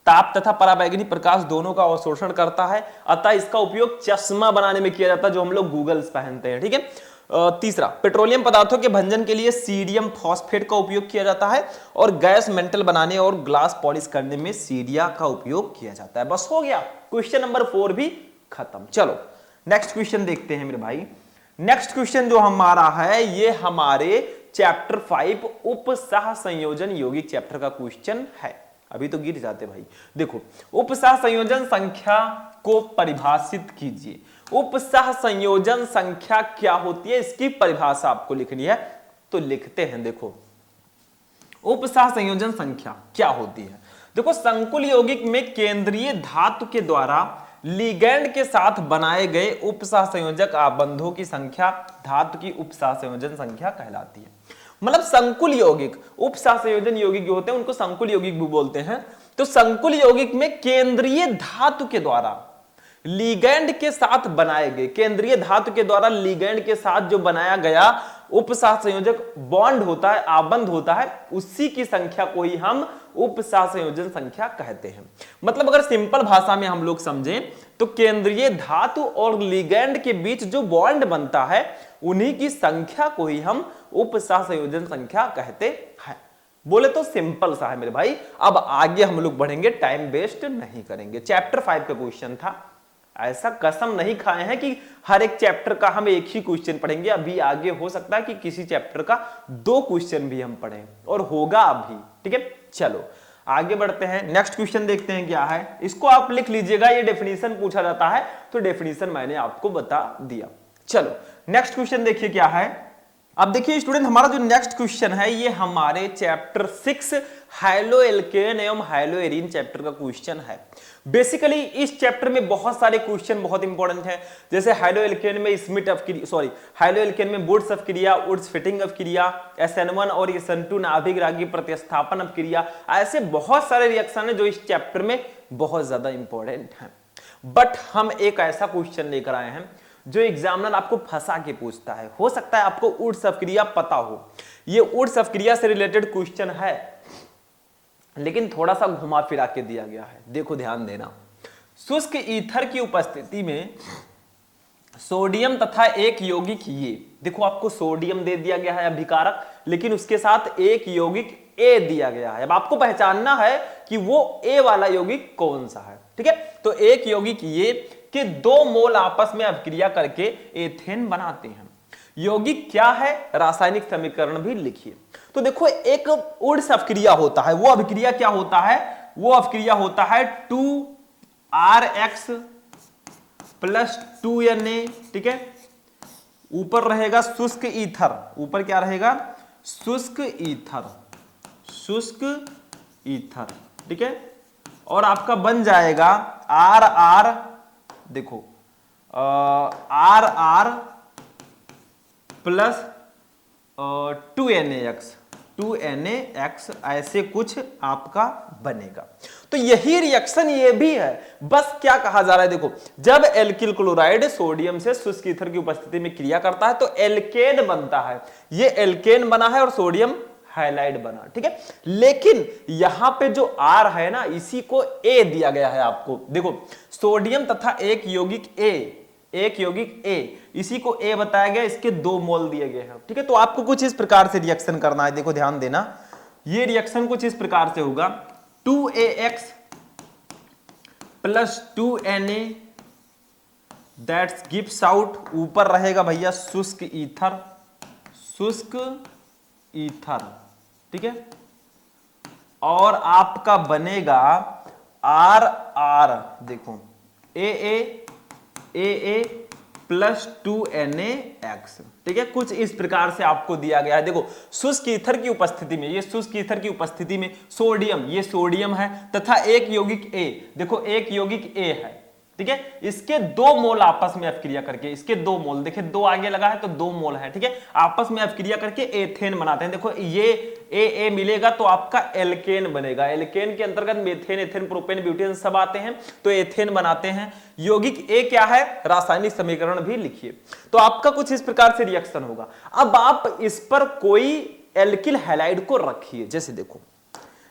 ताप तथा पराबैंगनी प्रकाश दोनों का अवशोषण करता है, अतः इसका उपयोग चश्मा बनाने में किया जाता है, जो हम लोग गूगल्स पहनते हैं। ठीक है, तीसरा, पेट्रोलियम पदार्थों के भंजन के लिए सीरियम फॉस्फेट का उपयोग किया जाता है, और गैस मेंटल बनाने और ग्लास पॉलिश करने में सीरिया का उपयोग किया जाता है। बस हो गया, क्वेश्चन नंबर 4 भी खत्म। चलो नेक्स्ट क्वेश्चन देखते हैं मेरे भाई। नेक्स्ट क्वेश्चन जो हमारा है, ये हमारे चैप्टर 5 उप सह संयोजन यौगिक चैप्टर का क्वेश्चन है। अभी तो गिर जाते भाई। देखो, उप सह संयोजन संख्या को परिभाषित कीजिए। उप सह संयोजन संख्या क्या होती है, इसकी परिभाषा आपको लिखनी है, तो लिखते हैं। देखो, उप सह संयोजन संख्या क्या होती है। देखो, संकुल यौगिक में केंद्रीय धातु के द्वारा लिगैंड के साथ बनाए गए उप सह संयोजक आबंधों की संख्या धातु की उप सह संयोजन संख्या कहलाती है। मतलब संकुल यौगिक, उप सह संयोजन यौगिक जो होते हैं उनको संकुल यौगिक भी बोलते हैं। तो संकुल यौगिक में केंद्रीय धातु के द्वारा लिगैंड के साथ बनाए गए, केंद्रीय धातु के द्वारा लिगैंड के साथ जो बनाया गया उप सह संयोजक बॉन्ड होता है, आबंध होता है, उसी की संख्या को ही हम उप सह संयोजन संख्या कहते हैं। मतलब अगर सिंपल भाषा में हम लोग समझें तो केंद्रीय धातु और लिगैंड के बीच जो बॉन्ड बनता है उन्हीं की संख्या को ही हम उप सह संयोजन संख्या कहते हैं। बोले तो सिंपल सा है मेरे भाई। अब आगे हम लोग बढ़ेंगे, टाइम वेस्ट नहीं करेंगे। चैप्टर 5 का क्वेश्चन था, ऐसा कसम नहीं खाए हैं कि हर एक चैप्टर का हम एक ही क्वेश्चन पढ़ेंगे। अभी आगे हो सकता है कि किसी चैप्टर का 2 क्वेश्चन भी हम पढ़ें, और होगा अभी। ठीक है, चलो आगे बढ़ते हैं। नेक्स्ट क्वेश्चन देखते हैं क्या है, इसको आप लिख लीजिएगा। ये डेफिनेशन पूछा जाता है तो डेफिनेशन मैंने आपको बता दिया। चलो नेक्स्ट क्वेश्चन देखिए क्या है। अब देखिए स्टूडेंट, हमारा जो नेक्स्ट क्वेश्चन है ये हमारे चैप्टर 6 हाइलोएल्केन एवं हाइलोएरीन चैप्टर का क्वेश्चन है। बेसिकली इस चैप्टर में बहुत सारे क्वेश्चन बहुत इंपॉर्टेंट हैं, जैसे हाइलोएल्केन में स्मिट अपक्रिया, हाइलोएल्केन में वुड्स अपक्रिया, वुड्स फिटिंग अपक्रिया, SN1 और SN2 नाभिक रागी प्रतिस्थापन अपक्रिया, ऐसे बहुत सारे रिएक्शन है जो इस चैप्टर में बहुत ज्यादा इंपॉर्टेंट है। बट हम एक ऐसा क्वेश्चन लेकर आए हैं जो एग्जामिनर आपको फंसा के पूछता है। हो सकता है आपको वुड्स अपक्रिया पता हो, ये वुड्स अपक्रिया से रिलेटेड क्वेश्चन है, लेकिन थोड़ा सा घुमा फिरा के दिया गया है। देखो ध्यान देना, शुष्क ईथर की उपस्थिति में सोडियम तथा एक यौगिक, ये देखो आपको सोडियम दे दिया गया है अभिकारक, लेकिन उसके साथ एक यौगिक ए दिया गया है। अब आपको पहचानना है कि वो ए वाला यौगिक कौन सा है। ठीक है, तो एक यौगिक ये कि 2 मोल आपस में अभिक्रिया करके एथेन बनाते हैं। यौगिक क्या है, रासायनिक समीकरण भी लिखिए। तो देखो एक वुड्स अभिक्रिया होता है, वो अभिक्रिया क्या होता है, वो अभिक्रिया होता है 2RX + 2Na। ठीक है, ऊपर रहेगा शुष्क ईथर, ऊपर क्या रहेगा, शुष्क ईथर, शुष्क ईथर। ठीक है, और आपका बन जाएगा RR, देखो RR + 2NaX, ऐसे कुछ आपका बनेगा। तो यही रिएक्शन ये भी है, बस क्या कहा जा रहा है, देखो जब एल्किल क्लोराइड सोडियम से शुष्क ईथर की उपस्थिति में क्रिया करता है तो एल्केन बनता है। ये एल्केन बना है और सोडियम हाइलाइड बना। ठीक है, लेकिन यहां पे जो R है ना, इसी को A दिया गया है आपको। देखो सोडियम तथा एक यौगिक A, इसी को A बताया गया, इसके 2 मोल दिए गए हैं। ठीक है, तो आपको कुछ इस प्रकार से रिएक्शन करना है। देखो ध्यान देना, ये रिएक्शन कुछ इस प्रकार से होगा, 2AX + 2Na that's gives out, ऊपर रहेगा भैया शुष्क ईथर, शुष्क ईथर, ठीक है। और आपका बनेगा आर आर, देखो ए प्लस 2Na(x), ठीक है। कुछ इस प्रकार से आपको दिया गया है। देखो शुष्क ईथर की उपस्थिति में, ये शुष्क ईथर की उपस्थिति में सोडियम, ये सोडियम है तथा एक यौगिक A, देखो एक यौगिक A है, ठीक है। इसके 2 मोल आपस में अपक्रिया करके, इसके 2 मोल, देखिए 2 आगे लगा है तो 2 मोल है, ठीक है। आपस में अपक्रिया करके एथेन बनाते हैं। देखो ये ए मिलेगा तो आपका एल्केन बनेगा। एल्केन के अंतर्गत मेथेन, एथेन, प्रोपेन, ब्यूटेन सब आते हैं, तो एथेन बनाते हैं। यौगिक ए क्या है, रासायनिक समीकरण भी लिखिए। तो आपका कुछ इस प्रकार से रिएक्शन होगा। अब आप इस पर कोई एल्किल हैलाइड को रखिए, जैसे देखो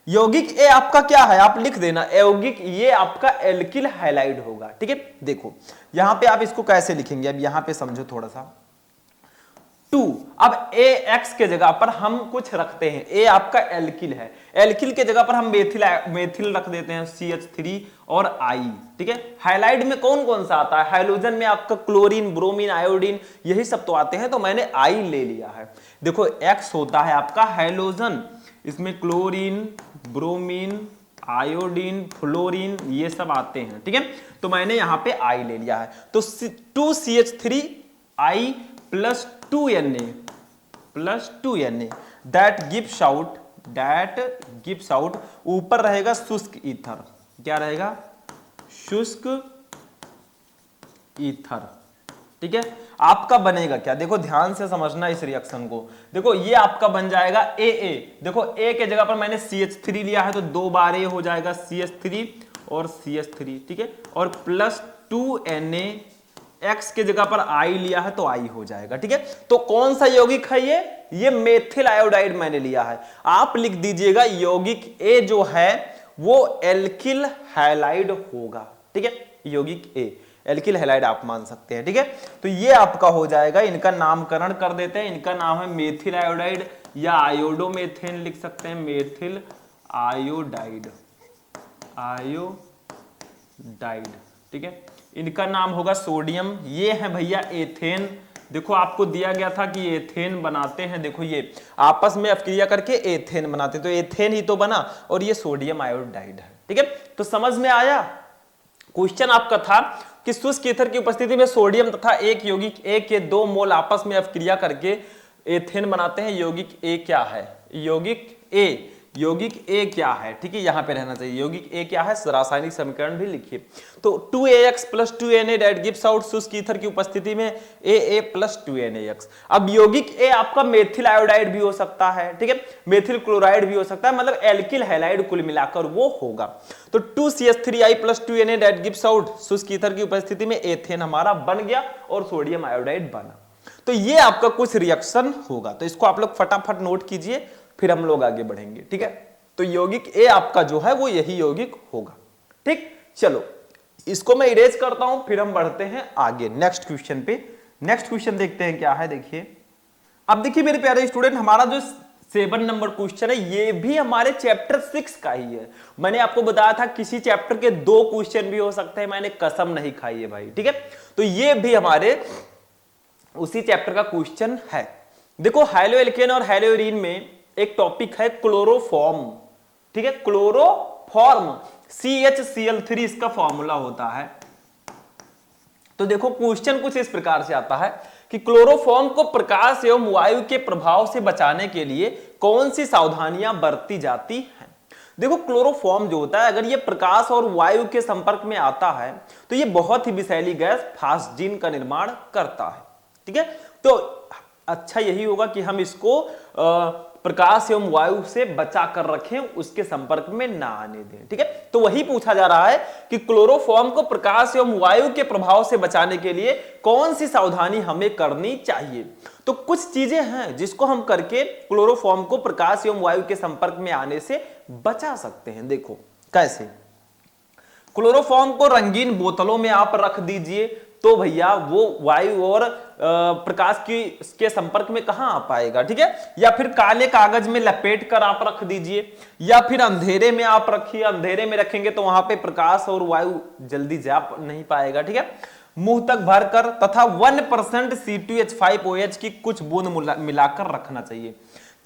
यौगिक ए आपका क्या है, आप लिख देना यौगिक ये आपका एल्किल हैलाइड होगा, ठीक है। देखो यहां पे आप इसको कैसे लिखेंगे, अब यहां पे समझो थोड़ा सा। 2, अब AX के जगह पर हम कुछ रखते हैं, ए आपका एल्किल है, एल्किल के जगह पर हम मेथिल रख देते हैं CH3 और I, ठीक है। हाइलाइड में कौन कौन सा आता है, हाइड्रोजन में आपका क्लोरीन, ब्रोमीन, आयोडीन, यही सब तो आते हैं, तो मैंने I ले लिया है। देखो X होता है आपका हाइड्रोजन, इसमें क्लोरीन, ब्रोमीन, आयोडीन, फ्लोरीन ये सब आते हैं, ठीक है। तो मैंने यहां पे I ले लिया है, तो 2CH3I plus 2Na that gives out, ऊपर रहेगा शुष्क ईथर, क्या रहेगा, शुष्क ईथर, ठीक है। आपका बनेगा क्या, देखो ध्यान से समझना इस रिएक्शन को। देखो ये आपका बन जाएगा AA, देखो A के जगह पर मैंने CH3 लिया है तो 2 बार A हो जाएगा, CH3 और CH3, ठीक है। और प्लस 2Na, X के जगह पर I लिया है तो I हो जाएगा, ठीक है। तो कौन सा यौगिक है ये मेथिल आयोडाइड मैंने लिया है। आप लिख दीजिएगा यौगिक A जो है वो एल्किल हैलाइड होगा, ठीक है। यौगिक A एल्किल हैलाइड आप मान सकते हैं, ठीक है। तो ये आपका हो जाएगा, इनका नामकरण कर देते हैं, इनका नाम है मेथिल आयोडाइड या आयोडोमेथेन लिख सकते हैं, मेथिल आयोडाइड, ठीक है। इनका नाम होगा सोडियम, ये है भैया एथेन। देखो आपको दिया गया था कि एथेन बनाते हैं, देखो ये आपस में अपक्रिया करके एथेन बनाते हैं, तो एथेन ही तो बना और ये सोडियम आयोडाइड है, ठीक है। तो समझ में आया। क्वेश्चन आपका था कि शुष्क ईथर की उपस्थिति में सोडियम तथा एक यौगिक ए के 2 मोल आपस में अपक्रिया करके एथेन बनाते हैं। यौगिक ए क्या है, यौगिक ए क्या है, ठीक है, यहां पे रहना चाहिए। यौगिक ए क्या है, रासायनिक समीकरण भी लिखिए। तो 2AX plus 2Na that gives out, शुष्क ईथर की उपस्थिति में AA प्लस 2NaX। अब यौगिक ए आपका मेथिल आयोडाइड भी हो सकता है, ठीक है, मेथिल क्लोराइड भी हो सकता है, मतलब एल्किल हैलाइड कुल मिलाकर वो होगा। तो 2CH3I plus 2Na that gives out, शुष्क ईथर की उपस्थिति में एथेन हमारा बन गया और सोडियम आयोडाइड बना। तो ये आपका कुछ रिएक्शन होगा, तो इसको आप लोग फटाफट नोट कीजिए, फिर हम लोग आगे बढ़ेंगे, ठीक है। तो यौगिक ए आपका जो है वो यही यौगिक होगा, ठीक। चलो इसको मैं इरेज करता हूं, फिर हम बढ़ते हैं आगे नेक्स्ट क्वेश्चन पे। नेक्स्ट क्वेश्चन देखते हैं क्या है, देखिए। अब देखिए मेरे प्यारे स्टूडेंट, हमारा जो 7 नंबर क्वेश्चन है ये भी हमारे चैप्टर 6 का ही है। मैंने आपको बताया था किसी चैप्टर के 2 क्वेश्चन भी हो सकते हैं, मैंने कसम नहीं खाई है भाई, ठीक है। तो ये भी हमारे उसी चैप्टर का क्वेश्चन है। देखो हाइलोएल्केन और हाइलोएरीन में एक टॉपिक है क्लोरोफॉर्म, ठीक है, क्लोरोफॉर्म CHCl3 इसका फॉर्मूला होता है। तो देखो क्वेश्चन कुछ इस प्रकार से आता है कि क्लोरोफॉर्म को प्रकाश एवं वायु के प्रभाव से बचाने के लिए कौन सी सावधानियां बरती जाती हैं। देखो क्लोरोफॉर्म जो होता है, अगर ये प्रकाश और वायु के संपर्क में आता है तो ये बहुत ही विषैली गैस फास्जिन का निर्माण करता है, ठीक है। तो अच्छा यही होगा कि हम इसको प्रकाश एवं वायु से बचा कर रखें, उसके संपर्क में ना आने दें, ठीक है। तो वही पूछा जा रहा है कि क्लोरोफॉर्म को प्रकाश एवं वायु के प्रभाव से बचाने के लिए कौन सी सावधानी हमें करनी चाहिए। तो कुछ चीजें हैं जिसको हम करके क्लोरोफॉर्म को प्रकाश एवं वायु के संपर्क में आने से बचा सकते हैं। देखो कैसे, क्लोरोफॉर्म को रंगीन बोतलों में आप रख दीजिए तो भैया वो वायु और प्रकाश के संपर्क में कहां आ पाएगा, ठीक है। या फिर काले कागज में लपेट कर आप रख दीजिए, या फिर अंधेरे में आप रखिए, अंधेरे में रखेंगे तो वहां पे प्रकाश और वायु जल्दी जा नहीं पाएगा, ठीक है। मुंह तक भरकर तथा 1% C2H5OH की कुछ बूंद मिलाकर रखना चाहिए।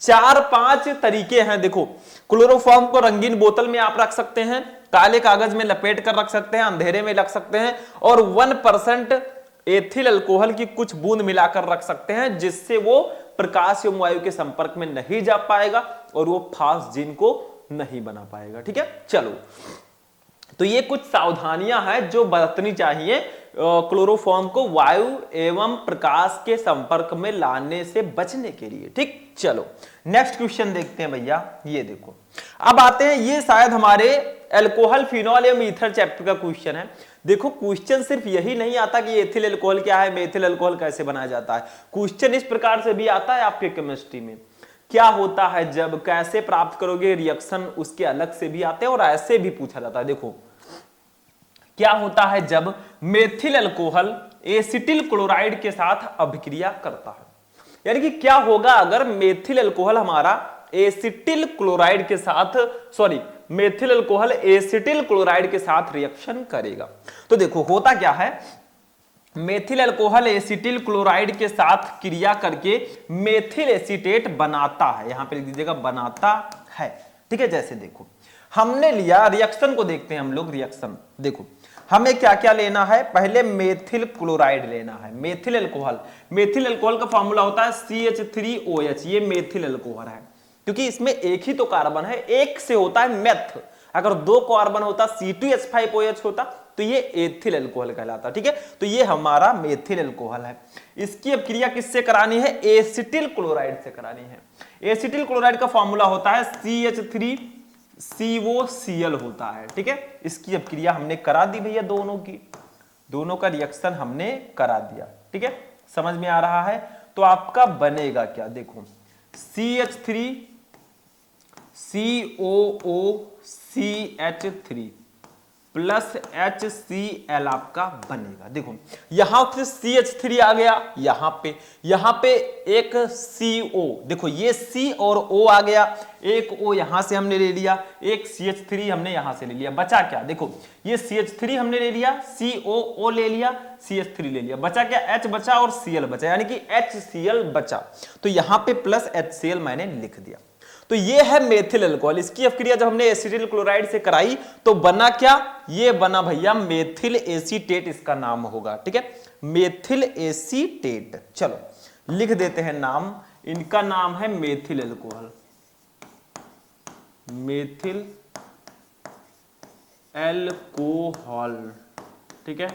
4-5 तरीके हैं। देखो, क्लोरोफॉर्म को रंगीन बोतल में आप रख सकते हैं, काले कागज में लपेट कर रख सकते हैं, अंधेरे में रख सकते हैं, और 1% एथिल अल्कोहल की कुछ बूंद मिलाकर रख सकते हैं, जिससे वो प्रकाश एवं वायु के संपर्क में नहीं जा पाएगा और वो फास्जीन को नहीं बना पाएगा। ठीक है, चलो, तो ये कुछ सावधानियां हैं जो बरतनी चाहिए क्लोरोफॉर्म को वायु एवं प्रकाश के संपर्क में लाने से बचने के लिए। ठीक, चलो नेक्स्ट क्वेश्चन देखते हैं भैया। ये देखो, अब आते हैं, ये शायद हमारे अल्कोहल, फिनॉल एवं ईथर चैप्टर का क्वेश्चन है। देखो, क्वेश्चन सिर्फ यही नहीं आता कि एथिल अल्कोहल क्या है, मेथिल अल्कोहल कैसे बनाया जाता है। क्वेश्चन इस प्रकार से भी आता है आपके केमिस्ट्री में, क्या होता है जब, कैसे प्राप्त करोगे, रिएक्शन उसके अलग से भी आते हैं और ऐसे भी पूछा जाता है। देखो, क्या होता है जब मेथिल अल्कोहल एसिटिल क्लोराइड के साथ अभिक्रिया करता है, यानी कि क्या होगा अगर मेथिल अल्कोहल हमारा एसिटिल क्लोराइड के साथ, मेथिल अल्कोहल एसिटिल क्लोराइड के साथ रिएक्शन करेगा। तो देखो, होता क्या है, मेथिल अल्कोहल एसिटिल क्लोराइड के साथ क्रिया करके मेथिल एसीटेट बनाता है। यहां पे लिख दीजिएगा बनाता है। ठीक है, जैसे देखो, हमने लिया, रिएक्शन को देखते हैं हम लोग। रिएक्शन देखो, हमें क्या क्या लेना है, पहले मेथिल क्लोराइड लेना है। मेथिल अल्कोहल का फॉर्मूला होता है CH3OH। ये मेथिल अल्कोहल है, क्योंकि इसमें एक ही तो कार्बन है, एक से होता है मेथ। अगर 2 कार्बन होता, C2H5OH होता, तो ये एथिल अल्कोहल कहलाता। ठीक है, तो ये हमारा मेथिल अल्कोहल है। इसकी अब क्रिया किससे करानी है, एसिटिल क्लोराइड से करानी है। एसिटिल क्लोराइड का फॉर्मूला होता है CH3COCl होता है। ठीक है, इसकी अब क्रिया हमने करा दी भैया, दोनों का रिएक्शन हमने करा दिया। ठीक है, समझ में आ रहा है। तो आपका बनेगा क्या, देखो, CH3COOCH3 प्लस HCl आपका बनेगा। देखो, यहां से CH3 आ गया, यहां पे एक CO, देखो ये C और O आ गया, एक O यहां से हमने ले लिया, एक CH3 हमने यहां से ले लिया, बचा क्या, देखो ये CH3 हमने ले लिया, COO ले लिया, CH3 ले लिया, बचा क्या, H बचा और Cl बचा, यानी कि HCl बचा। तो यहां पे प्लस HCl मैंने लिख दिया। तो ये है मेथिल अल्कोहल। इसकी अपक्रिया जब हमने एसिटिल क्लोराइड से कराई तो बना क्या, ये बना भैया मेथिल एसीटेट, इसका नाम होगा। ठीक है, मेथिल एसीटेट। चलो लिख देते हैं नाम, इनका नाम है मेथिल अल्कोहल, मेथिल अल्कोहल। ठीक है,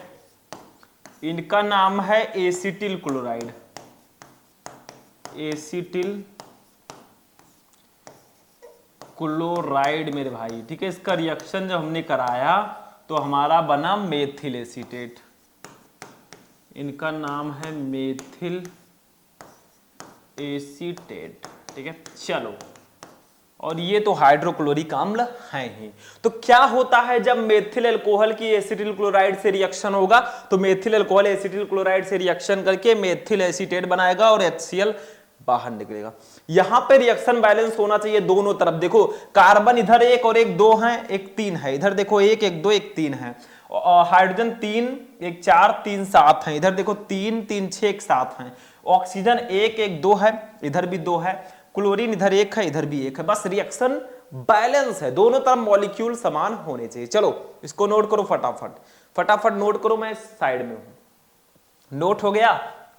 इनका नाम है एसिटिल क्लोराइड, एसिटिल क्लोराइड मेरे भाई। ठीक है, इसका रिएक्शन जब हमने कराया तो हमारा बना मेथिल एसीटेट, इनका नाम है मेथिल एसीटेट। ठीक है, चलो, और ये तो हाइड्रोक्लोरिक अम्ल है ही। तो क्या होता है जब मेथिल अल्कोहल की एसिटिल क्लोराइड से रिएक्शन होगा, तो मेथिल अल्कोहल एसिटिल क्लोराइड से रिएक्शन करके मेथिल एसीटेट बनाएगा और HCl बाहर निकलेगा। यहां पे रिएक्शन बैलेंस होना चाहिए दोनों तरफ। देखो, कार्बन इधर 1 और 1 2 है, 1 3 है, इधर देखो 1 1 2 1 3 है, हाइड्रोजन 3 1 4 3 7 है, इधर देखो 3 3 6 1 7 है, ऑक्सीजन 1 1 2 है, इधर भी 2 है, क्लोरीन इधर 1 है, इधर भी 1 है। बस रिएक्शन बैलेंस है, दोनों तरफ मॉलिक्यूल समान होने चाहिए। चलो इसको नोट करो फटाफट नोट करो, मैं साइड में हूं। नोट हो गया,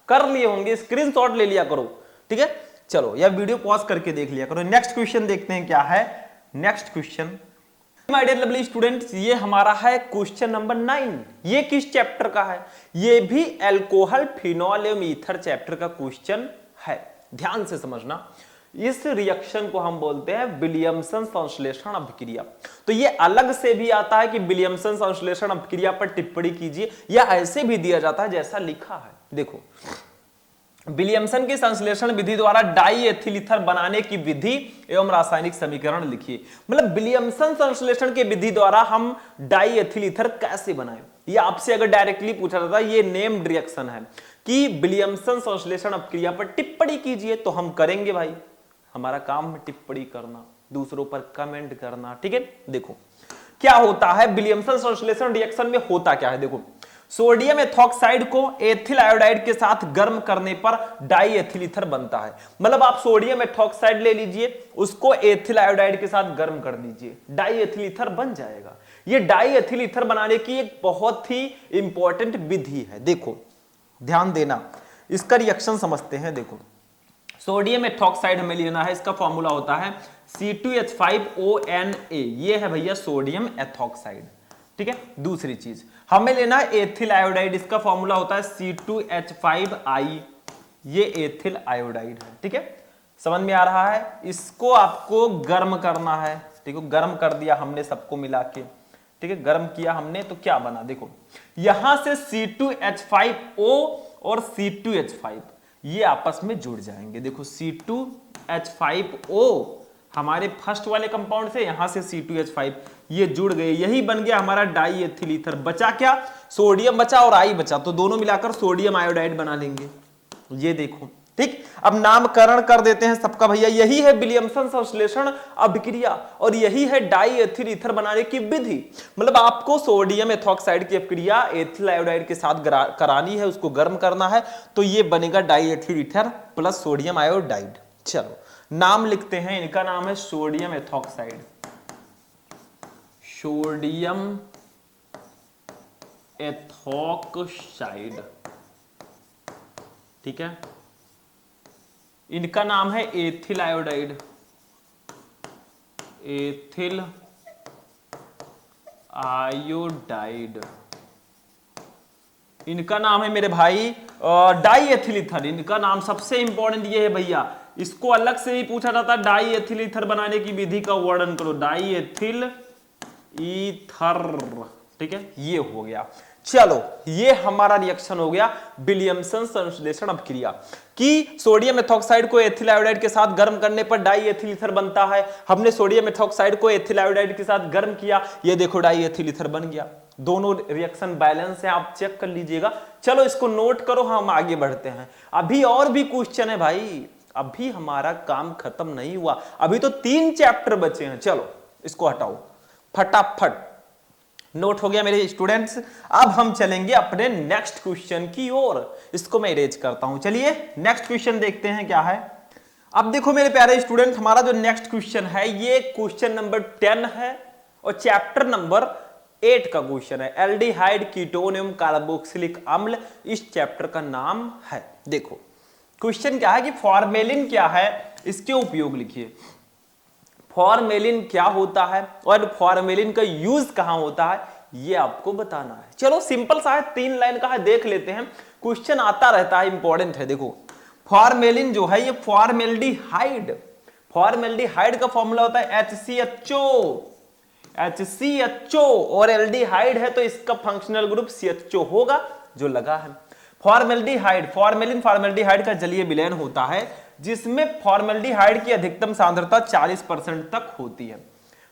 कर लिए होंगे, स्क्रीनशॉट ले लिया करो। ठीक है, चलो या वीडियो पॉज करके देख लिया करो। नेक्स्ट क्वेश्चन देखते हैं क्या है। Next question, my dear lovely students, ये हमारा है क्वेश्चन नंबर 9। ये किस चैप्टर का है, ये भी अल्कोहल, फिनॉल एवं ईथर चैप्टर का क्वेश्चन है। ध्यान से समझना, इस रिएक्शन को हम बोलते हैं विलियमसन संश्लेषण अभिक्रिया। तो ये अलग से भी आता है कि विलियमसन संश्लेषण अभिक्रिया पर टिप्पणी कीजिए, या ऐसे भी दिया जाता है जैसा लिखा है। देखो, विलियमसन की संश्लेषण विधि द्वारा डाई एथिल ईथर बनाने की विधि एवं रासायनिक समीकरण लिखिए। मतलब विलियमसन संश्लेषण की विधि द्वारा हम डाई एथिल ईथर कैसे बनाएं, ये आपसे अगर डायरेक्टली पूछा जाता है, ये नेम्ड रिएक्शन है कि विलियमसन संश्लेषण अपक्रिया पर टिप्पणी कीजिए, तो हम करेंगे भाई, हमारा काम है टिप्पणी करना, दूसरों पर कमेंट करना। ठीक है, देखो क्या होता है विलियमसन संश्लेषण रिएक्शन में, होता क्या है। देखो, सोडियम एथॉक्साइड को एथिल आयोडाइड के साथ गर्म करने पर डाई एथिल ईथर बनता है। मतलब आप सोडियम एथॉक्साइड ले लीजिए, उसको एथिल आयोडाइड के साथ गर्म कर दीजिए, डाई एथिल ईथर बन जाएगा। ये डाई एथिल ईथर बनाने की एक बहुत ही इंपॉर्टेंट विधि है। देखो ध्यान देना, इसका रिएक्शन समझते हैं। देखो सोडियम एथॉक्साइड हमें लेना है, इसका फॉर्मूला होता है C2H5ONA, ये है भैया सोडियम एथॉक्साइड। ठीक है, दूसरी चीज हमें लेना है एथिल आयोडाइड, इसका फॉर्मूला होता है C2H5I, ये एथिल आयोडाइड है। ठीक है, समझ में आ रहा है? इसको आपको गर्म करना है। ठीक है, गर्म कर दिया हमने सबको मिला के। ठीक है, गर्म किया हमने तो क्या बना, देखो यहां से C2H5O और C2H5 ये आपस में जुड़ जाएंगे। देखो C2H5O हमारे फर्स्ट वाले कंपाउंड से, यहां से C2H5 ये जुड़ गए, यही बन गया हमारा डाई एथिल ईथर। बचा क्या? सोडियम बचा और आई बचा, तो दोनों मिलाकर सोडियम आयोडाइड बना लेंगे। ये देखो, ठीक। अब नामकरण कर देते हैं सबका भैया। यही है विलियमसन संश्लेषण अभिक्रिया और यही है डाई एथिल ईथर बनाने की विधि। मतलब आपको सोडियम एथॉक्साइड की अभिक्रिया एथिल आयोडाइड के साथ करानी है, उसको गर्म करना है, तो ये बनेगा die ethyl ether plus sodium iodide. चलो नाम लिखते हैं, इनका नाम है सोडियम एथॉक्साइड, सोडियम एथॉक्साइड। ठीक है, इनका नाम है एथिल आयोडाइड, एथिल आयोडाइड। इनका नाम है मेरे भाई डाई एथिल ईथर। इनका नाम सबसे इंपॉर्टेंट ये है भैया, इसको अलग से ही पूछा जाता है, डाई एथिल ईथर बनाने की विधि का वर्णन करो, डाई एथिल ईथर। ठीक है, ये हो गया। चलो ये हमारा रिएक्शन हो गया विलियमसन संश्लेषण अभिक्रिया कि सोडियम एथॉक्साइड को एथिल आयोडाइड के साथ गर्म करने पर डाई एथिल ईथर बनता है। हमने सोडियम एथॉक्साइड को एथिल आयोडाइड के साथ गर्म किया, ये देखो डाई एथिल ईथर बन गया। दोनों रिएक्शन बैलेंस है, आप चेक कर लीजिएगा। चलो इसको नोट करो, हम आगे बढ़ते हैं। अभी और भी क्वेश्चन है भाई, अभी हमारा काम खत्म नहीं हुआ, अभी तो 3 चैप्टर बचे हैं। चलो इसको हटाओ फटाफट। नोट हो गया मेरे स्टूडेंट्स। अब हम चलेंगे अपने नेक्स्ट क्वेश्चन की ओर। इसको मैं इरेज करता हूं। चलिए नेक्स्ट क्वेश्चन देखते हैं क्या है। अब देखो मेरे प्यारे स्टूडेंट, हमारा जो नेक्स्ट क्वेश्चन है ये क्वेश्चन नंबर 10 है और चैप्टर नंबर 8 का क्वेश्चन है। एल्डिहाइड कीटोन एवं कार्बोक्सिलिक अम्ल इस चैप्टर का नाम है। देखो क्वेश्चन क्या है कि फॉर्मेलिन क्या है, इसके उपयोग लिखिए। फॉर्मेलिन क्या होता है और फॉर्मेलिन का यूज कहां होता है, ये आपको बताना है। चलो सिंपल सा है, 3 लाइन का है, देख लेते हैं। क्वेश्चन आता रहता है, इंपॉर्टेंट है। देखो फॉर्मेलिन जो है ये फॉर्मेल्डिहाइड, फॉर्मेल्डिहाइड का फॉर्मूला होता है HCHO और एल्डिहाइड है तो इसका फंक्शनल ग्रुप CHO होगा, जो लगा है। फॉर्मेल्डिहाइड, फॉर्मेलिन फॉर्मेल्डिहाइड का जलीय विलयन होता है जिसमें फॉर्मेल्डिहाइड की अधिकतम सांद्रता 40% तक होती है।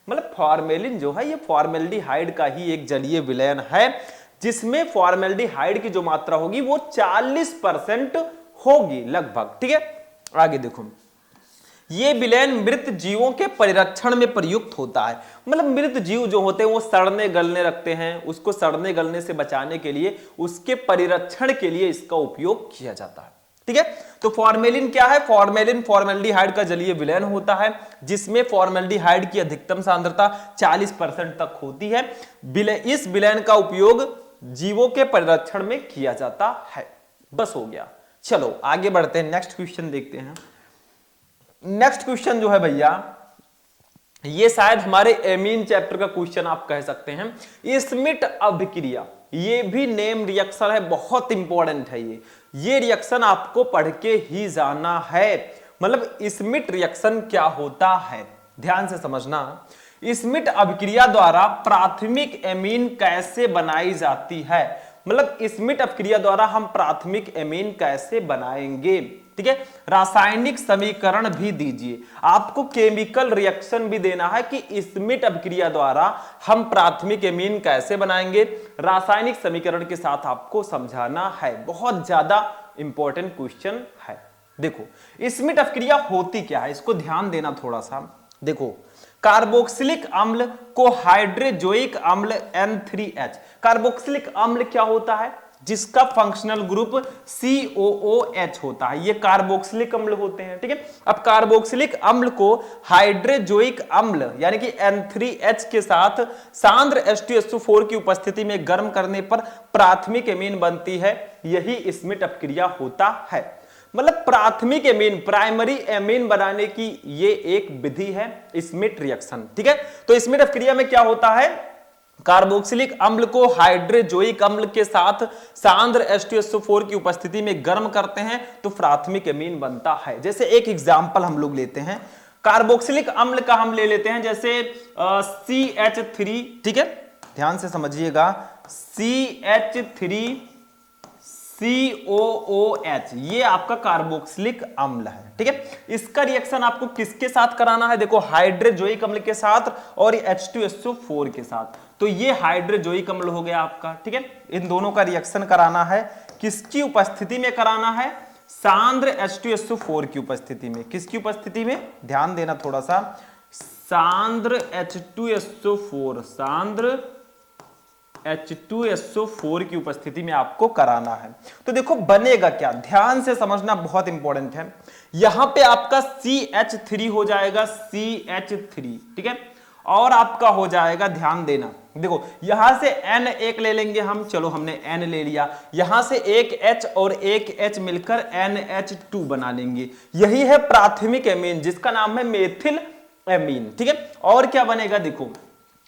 मतलब फॉर्मेलिन जो है ये फॉर्मेल्डिहाइड का ही एक जलीय विलयन है जिसमें फॉर्मेल्डिहाइड की जो मात्रा होगी वो 40% होगी लगभग। ठीक है, आगे देखो, ये विलयन मृत जीवों के परिरक्षण में प्रयुक्त होता है। मतलब मृत जीव जो होते हैं वो सड़ने गलने लगते हैं, उसको सड़ने गलने से बचाने के लिए, उसके परिरक्षण के लिए इसका उपयोग किया जाता है। ठीक है, तो फॉर्मेलिन क्या है? फॉर्मेलिन फॉर्मेल्डिहाइड का जलीय विलयन होता है जिसमें फॉर्मेल्डिहाइड की अधिकतम सांद्रता 40% तक होती है। इस विलयन का उपयोग जीवों के परिरक्षण में किया जाता है। बस हो गया। चलो आगे बढ़ते हैं, नेक्स्ट क्वेश्चन देखते हैं। नेक्स्ट क्वेश्चन जो है भैया ये शायद हमारे एमीन चैप्टर का क्वेश्चन आप कह सकते हैं। स्मिट अभिक्रिया, ये भी नेम रिएक्शन है, बहुत इंपॉर्टेंट है ये रिएक्शन आपको पढ़ के ही जाना है। मतलब स्मिट रिएक्शन क्या होता है, ध्यान से समझना। स्मिट अभिक्रिया द्वारा प्राथमिक एमीन कैसे बनाई जाती है, मतलब स्मिट अभिक्रिया द्वारा हम प्राथमिक एमीन कैसे बनाएंगे। ठीक है, रासायनिक समीकरण भी दीजिए, आपको केमिकल रिएक्शन भी देना है कि स्मिट अभिक्रिया द्वारा हम प्राथमिक एमीन कैसे बनाएंगे, रासायनिक समीकरण के साथ आपको समझाना है। बहुत ज्यादा इंपॉर्टेंट क्वेश्चन है। देखो स्मिट अभिक्रिया होती क्या है, इसको ध्यान देना थोड़ा सा। देखो कार्बोक्सिलिक अम्ल को हाइड्रोजोइक अम्ल N3H। कार्बोक्सिलिक अम्ल क्या होता है? जिसका फंक्शनल ग्रुप COOH होता है, ये कार्बोक्सिलिक अम्ल होते हैं। ठीक है, अब कार्बोक्सिलिक अम्ल को हाइड्रोजोइक अम्ल यानी कि N3H के साथ सांद्र H2SO4 की उपस्थिति में गर्म करने पर प्राथमिक एमीन बनती है, यही स्मिट अपक्रिया होता है। मतलब प्राथमिक एमीन, प्राइमरी एमीन बनाने की ये एक विधि है स्मिट रिएक्शन। ठीक है, तो स्मिट अपक्रिया में क्या होता है? कार्बोक्सिलिक अम्ल को हाइड्रोजोइक अम्ल के साथ सांद्र H2SO4 की उपस्थिति में गर्म करते हैं तो प्राथमिक एमीन बनता है। जैसे एक एग्जांपल हम लोग लेते हैं, कार्बोक्सिलिक अम्ल का हम ले लेते हैं जैसे CH3। ठीक है, ध्यान से समझिएगा, CH3COOH ये आपका कार्बोक्सिलिक अम्ल है। ठीक है, इसका रिएक्शन आपको किसके साथ कराना है? देखो, हाइड्रोजोइक अम्ल के साथ और H2SO4 के साथ। तो ये हाइड्रोजोइक अम्ल हो गया आपका। ठीक है, इन दोनों का रिएक्शन कराना है, किसकी उपस्थिति में कराना है? सांद्र H2SO4 की उपस्थिति में। किसकी उपस्थिति में? ध्यान देना थोड़ा सा, सांद्र H2SO4, सांद्र H2SO4 की उपस्थिति में आपको कराना है। तो देखो बनेगा क्या, ध्यान से समझना, बहुत इंपॉर्टेंट है। यहां पे आपका CH3 हो जाएगा, CH3। ठीक है, और आपका हो जाएगा, ध्यान देना, देखो यहां से N एक ले लेंगे हम, चलो हमने N ले लिया, यहां से एक H और एक H मिलकर NH2 बना लेंगे। यही है प्राथमिक एमीन जिसका नाम है मेथिल एमीन। ठीक है, और क्या बनेगा? देखो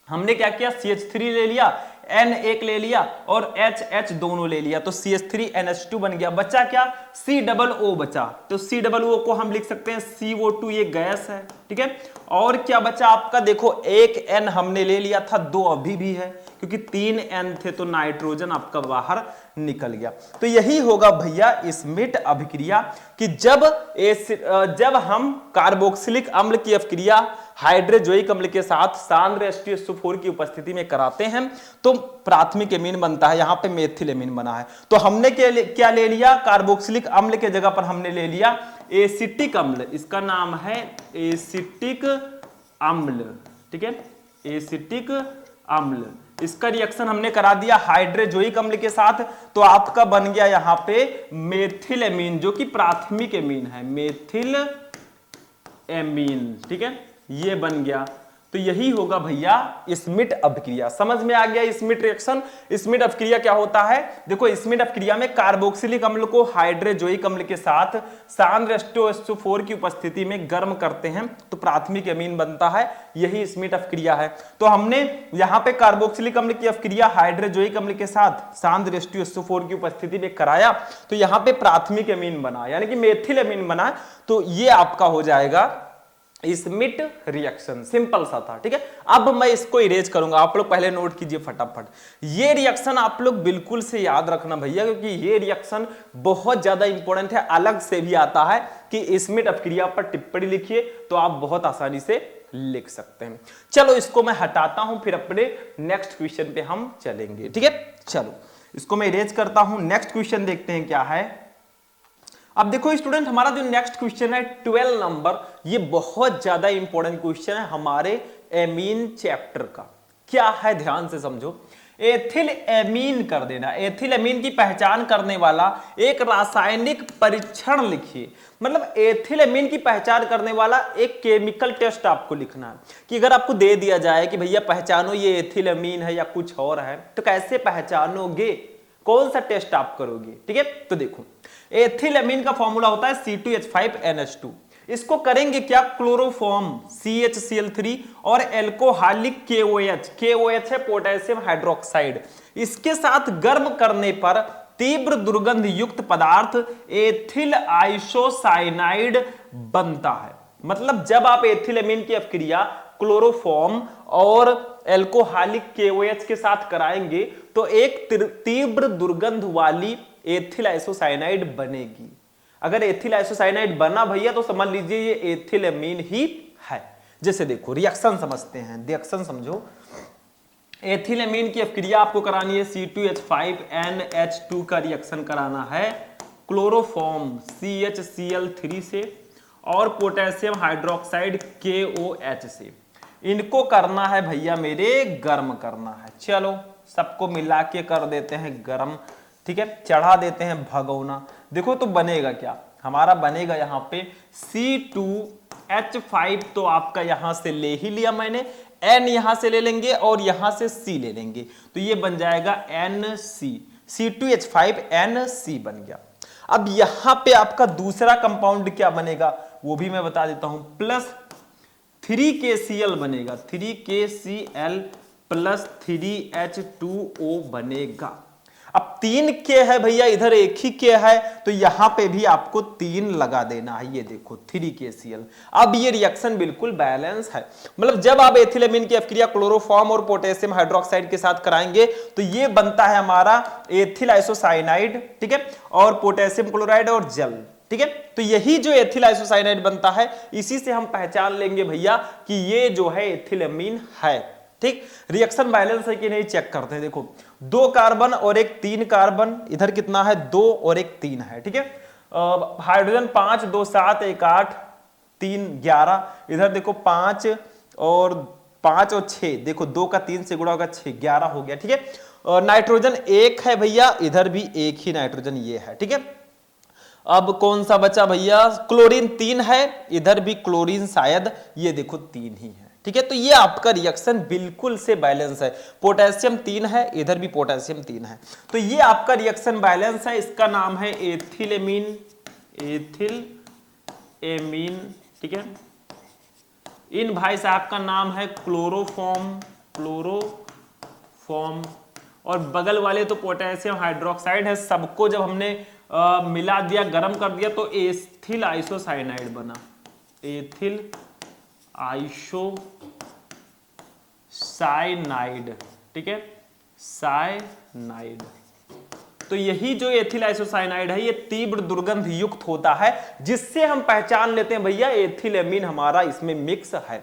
हमने क्या किया, CH3 ले लिया, N एक ले लिया और H दोनों ले लिया, तो CH3NH2 बन गया। बचा क्या? COO बचा, तो COO को हम लिख सकते हैं CO2, ये गैस है। ठीक है, और क्या बचा आपका? देखो एक N हमने ले लिया था, 2 अभी भी है क्योंकि 3 N थे, तो नाइट्रोजन आपका बाहर निकल गया। तो यही होगा भैया स्मिट अभिक्रिया कि जब हम कार्बोक्सिलिक अम्ल की अभिक्रिया हाइड्रोजोइक अम्ल के साथ सांद्र H2SO4 की उपस्थिति में कराते हैं तो प्राथमिक एमीन बनता है, यहां पे मेथिल एमीन बना है। तो हमने क्या ले लिया? कार्बोक्सिलिक अम्ल के जगह पर हमने ले लिया एसिटिक अम्ल, इसका नाम है एसिटिक अम्ल। ठीक है, एसिटिक अम्ल, इसका रिएक्शन हमने करा दिया हाइड्रोजोइक अम्ल के साथ, तो आपका बन गया यहां पे मेथिल एमीन, जो कि प्राथमिक एमीन है, मेथिल एमीन। ठीक है, ये बन गया। तो यही होगा भैया स्मिट अभिक्रिया। समझ में आ गया स्मिट रिएक्शन? स्मिट अभिक्रिया क्या होता है? देखो स्मिट अभिक्रिया में कार्बोक्सिलिक अम्ल को हाइड्रोजोइक अम्ल के साथ सांद्र H2SO4 की उपस्थिति में गर्म करते हैं तो प्राथमिक एमीन बनता है, यही स्मिट अभिक्रिया है। तो हमने यहाँ पे कार्बोक्सिलिक अम्ल की अभिक्रिया हाइड्रोजोइक अम्ल के साथ सांद्र H2SO4 की उपस्थिति में कराया तो यहाँ पे प्राथमिक एमीन बना, यानी कि मेथिल एमीन बना। तो ये आपका हो जाएगा स्मिट रिएक्शन, सिंपल सा था। ठीक है, अब मैं इसको इरेज करूंगा, आप लोग पहले नोट कीजिए फटाफट। ये रिएक्शन आप लोग बिल्कुल से याद रखना भैया, क्योंकि ये रिएक्शन बहुत ज्यादा इंपॉर्टेंट है, अलग से भी आता है कि स्मिट अपक्रिया पर टिप्पणी लिखिए तो आप बहुत आसानी से लिख सकते हैं। चलो इसको मैं हटाता हूं, फिर अपने नेक्स्ट क्वेश्चन पे हम चलेंगे। ठीक है, चलो इसको मैं इरेज करता हूं, नेक्स्ट क्वेश्चन देखते हैं क्या है। अब देखो स्टूडेंट, हमारा जो नेक्स्ट क्वेश्चन है 12 नंबर, ये बहुत ज्यादा इंपॉर्टेंट क्वेश्चन है हमारे एमीन चैप्टर का। क्या है ध्यान से समझो, एथिल एमीन कर देना। एथिल एमीन की पहचान करने वाला एक रासायनिक परीक्षण लिखिए। मतलब एथिल एमीन की पहचान करने वाला एक केमिकल टेस्ट आपको लिखना है कि अगर आपको दे दिया जाए कि भैया पहचानो ये एथिल एमीन है या कुछ और है, तो कैसे पहचानोगे, कौन सा टेस्ट आप करोगे। ठीक है, तो देखो एथिल एमीन का फॉर्मूला होता है C2H5NH2। इसको करेंगे क्या, क्लोरोफॉर्म CHCl3 और एल्कोहलिक KOH है पोटेशियम हाइड्रोक्साइड, इसके साथ गर्म करने पर तीव्र दुर्गंध युक्त पदार्थ एथिल आइसोसाइनाइड बनता है। मतलब जब आप एथिल एमीन की अपक्रिया क्लोरोफॉर्म और एल्कोहलिक KOH के साथ कराएंगे तो एक तीव्र दुर्गंध वाली एथिल आइसोसाइनाइड बनेगी। अगर एथिल आइसोसाइनाइड बना भैया तो समझ लीजिए ये एथिल एमीन ही है। जैसे देखो रिएक्शन समझते हैं, रिएक्शन समझो। एथिल एमीन की अपक्रिया आपको करानी है C2H5NH2 का रिएक्शन कराना है क्लोरोफॉर्म CHCl3 से और पोटेशियम हाइड्रोक्साइड KOH से। इनको करना है भैया मेरे गर्म करना है। चलो सबको मिला के कर देते हैं गर्म, ठीक है, चढ़ा देते हैं भगोना। देखो तो बनेगा क्या, हमारा बनेगा यहाँ पे C2H5, तो आपका यहां से ले ही लिया मैंने, N यहां से ले लेंगे और यहां से C ले लेंगे, तो ये बन जाएगा NC, C2H5NC बन गया। अब यहां पे आपका दूसरा कंपाउंड क्या बनेगा वो भी मैं बता देता हूं, प्लस 3KCl बनेगा, 3KCl प्लस 3H2O बनेगा। अब 3K है भैया, इधर एक ही K है, तो यहां पे भी आपको 3 लगा देना है। ये देखो 3KCl। अब ये रिएक्शन बिल्कुल बैलेंस है, मतलब जब आप एथिलेमिन की अभिक्रिया क्लोरोफॉर्म और पोटेशियम हाइड्रोक्साइड के साथ कराएंगे तो ये बनता है हमारा एथिल आइसोसाइनाइड, ठीक है, और पोटेशियम क्लोराइड और जल, ठीक है। तो यही जो एथिल आइसोसाइनाइड बनता है, इसी से हम पहचान लेंगे भैया कि ये जो है एथिलेमिन है, ठीक। रिएक्शन बैलेंस है कि नहीं चेक करते हैं। देखो 2 कार्बन और एक 3 कार्बन, इधर कितना है 2 और एक 3 है, ठीक है। हाइड्रोजन 5 2 7 1 8 3 11, इधर देखो 5 और 6, देखो 2 का 3 से गुणा होगा 6, 11 हो गया, ठीक है। नाइट्रोजन 1 है भैया, इधर भी एक ही नाइट्रोजन ये है, ठीक है। अब कौन सा बचा भैया, क्लोरीन 3 है, इधर भी क्लोरीन शायद ये देखो 3 ही है, ठीक है। तो ये आपका रिएक्शन बिल्कुल से बैलेंस है। पोटेशियम 3 है, इधर भी पोटेशियम 3 है, तो ये आपका रिएक्शन बैलेंस है। इसका नाम है एथिलेमीन, एथिलेमीन, ठीक है। इन भाई साहब का नाम है क्लोरोफॉर्म, क्लोरोफॉर्म, और बगल वाले तो पोटेशियम हाइड्रोक्साइड है। सबको जब हमने मिला दिया, गर्म कर दिया, तो एथिल आइसोसाइनाइड बना, एथिल आइसोसाइनाइड, ठीक है, साइनाइड। तो यही जो एथिल आइसोसाइनाइड है, ये तीव्र दुर्गंध युक्त होता है, जिससे हम पहचान लेते हैं भैया एथिलेमीन हमारा इसमें मिक्स है।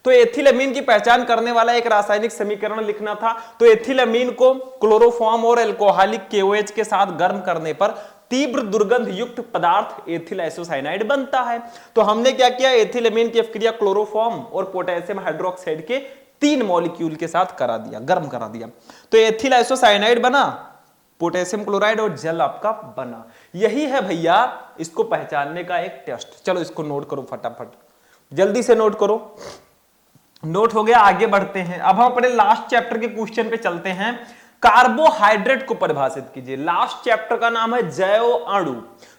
तो एथिलेमीन की पहचान करने वाला एक रासायनिक समीकरण लिखना था। तो एथिलेमीन को क्लोरोफॉर्म और एल्कोहलिक KOH के साथ गर्म करने पर तीव्र दुर्गंध युक्त पदार्थ एथिल आइसोसाइनाइड बनता है। तो हमने क्या किया, एथिलेमीन की अभिक्रिया क्लोरोफॉर्म और पोटेशियम हाइड्रोक्साइड के 3 मॉलिक्यूल के साथ करा दिया, गर्म करा दिया, तो एथिल आइसोसाइनाइड बना, पोटेशियम क्लोराइड और जल आपका बना। यही है भैया इसको पहचानने का एक टेस्ट। चलो इसको नोट करो फटाफट, जल्दी से नोट करो। नोट हो गया, आगे बढ़ते हैं। अब हम अपने लास्ट चैप्टर के क्वेश्चन पे चलते हैं। कार्बोहाइड्रेट को परिभाषित कीजिए। लास्ट चैप्टर का नाम है जैव अणु।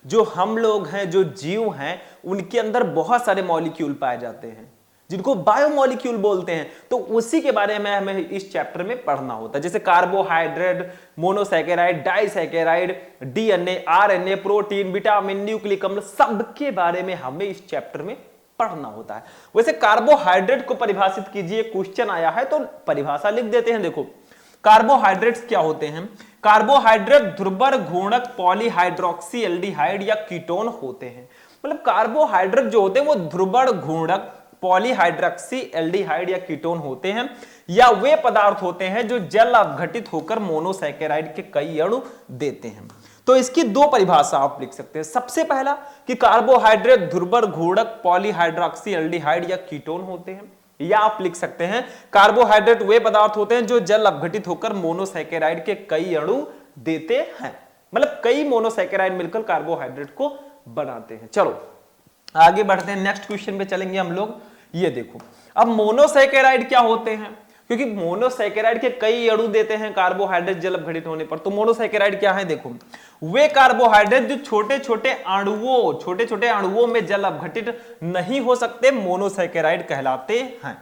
जो हम लोग हैं, जो जीव हैं, उनके अंदर बहुत सारे मॉलिक्यूल पाए जाते हैं जिनको बायोमॉलिक्यूल बोलते हैं। तो उसी के बारे में हमें इस चैप्टर में पढ़ना होता है। जैसे carbohydrate, monosaccharide, disaccharide, DNA, RNA, protein, vitamin, nucleic अम्ल, सबके बारे में हमें इस चैप्टर में पढ़ना होता है। वैसे कार्बोहाइड्रेट को परिभाषित कीजिए, क्वेश्चन आया है तो परिभाषा लिख देते हैं। देखो कार्बोहाइड्रेट्स क्या होते हैं। कार्बोहाइड्रेट ध्रुवर घूर्णक पॉलीहाइड्रोक्सी एल्डिहाइड या कीटोन होते हैं। मतलब कार्बोहाइड्रेट जो होते हैं वो ध्रुवर घूर्णक पॉलीहाइड्रोक्सी एल्डिहाइड या कीटोन होते हैं, या वे पदार्थ होते हैं जो जल अपघटित होकर मोनोसैकेराइड के कई अणु देते हैं। तो इसकी 2 परिभाषा आप लिख सकते हैं। सबसे पहला कि कार्बोहाइड्रेट ध्रुवर घूर्णक पॉलीहाइड्रोक्सी एल्डिहाइड या कीटोन होते हैं, या आप लिख सकते हैं कार्बोहाइड्रेट वे पदार्थ होते हैं जो जल अपघटित होकर मोनोसैकेराइड के कई अणु देते हैं। मतलब कई मोनोसैकेराइड मिलकर कार्बोहाइड्रेट को बनाते हैं। चलो आगे बढ़ते हैं, नेक्स्ट क्वेश्चन पे चलेंगे हम लोग। ये देखो अब मोनोसैकेराइड क्या होते हैं, क्योंकि मोनोसैकेराइड के कई अणु देते हैं कार्बोहाइड्रेट जल अपघटित होने पर। तो मोनोसैकेराइड क्या है, देखो वे कार्बोहाइड्रेट जो छोटे छोटे अणुओं में जल अपघटित नहीं हो सकते, मोनोसैकेराइड कहलाते हैं।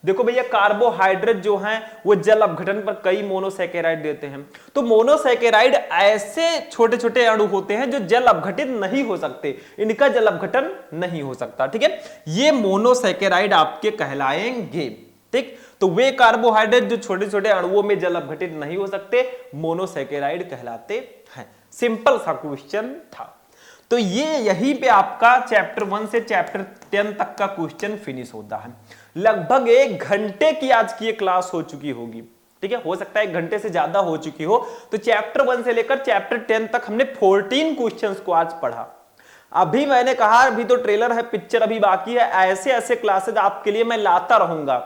देखो भैया कार्बोहाइड्रेट जो हैं वो जल अपघटन पर कई मोनोसैकेराइड देते हैं। तो मोनोसैकेराइड ऐसे छोटे छोटे अणु होते हैं जो जल अपघटित नहीं हो सकते, इनका जल अपघटन नहीं हो सकता, ठीक है। ये मोनोसैकेराइड आपके कहलाएंगे, ठीक। तो वे कार्बोहाइड्रेट जो छोटे छोटे अणुओं में जल अपघटित नहीं हो सकते, मोनोसैकेराइड कहलाते हैं। सिंपल सा क्वेश्चन था। तो ये यहीं पे आपका चैप्टर 1 से चैप्टर 10 तक का क्वेश्चन फिनिश होता है। लगभग 1 घंटे की आज की ये क्लास हो चुकी होगी, ठीक है। हो सकता है 1 घंटे से ज्यादा हो चुकी हो। तो चैप्टर 1 से लेकर चैप्टर 10 तक हमने 14 क्वेश्चंस को आज पढ़ा। अभी मैंने कहा अभी तो ट्रेलर है, पिक्चर अभी बाकी है। ऐसे ऐसे क्लासेज आपके लिए मैं लाता रहूंगा।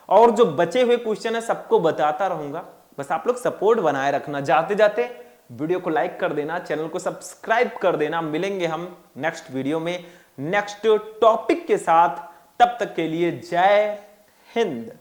और जो बचे हुए क्वेश्चन है सबको बताता रहूंगा। बस आप लोग सपोर्ट बनाए रखना। जाते जाते वीडियो को लाइक कर देना, चैनल को सब्सक्राइब कर देना। मिलेंगे हम नेक्स्ट वीडियो में नेक्स्ट टॉपिक के साथ। तब तक के लिए जय हिंद।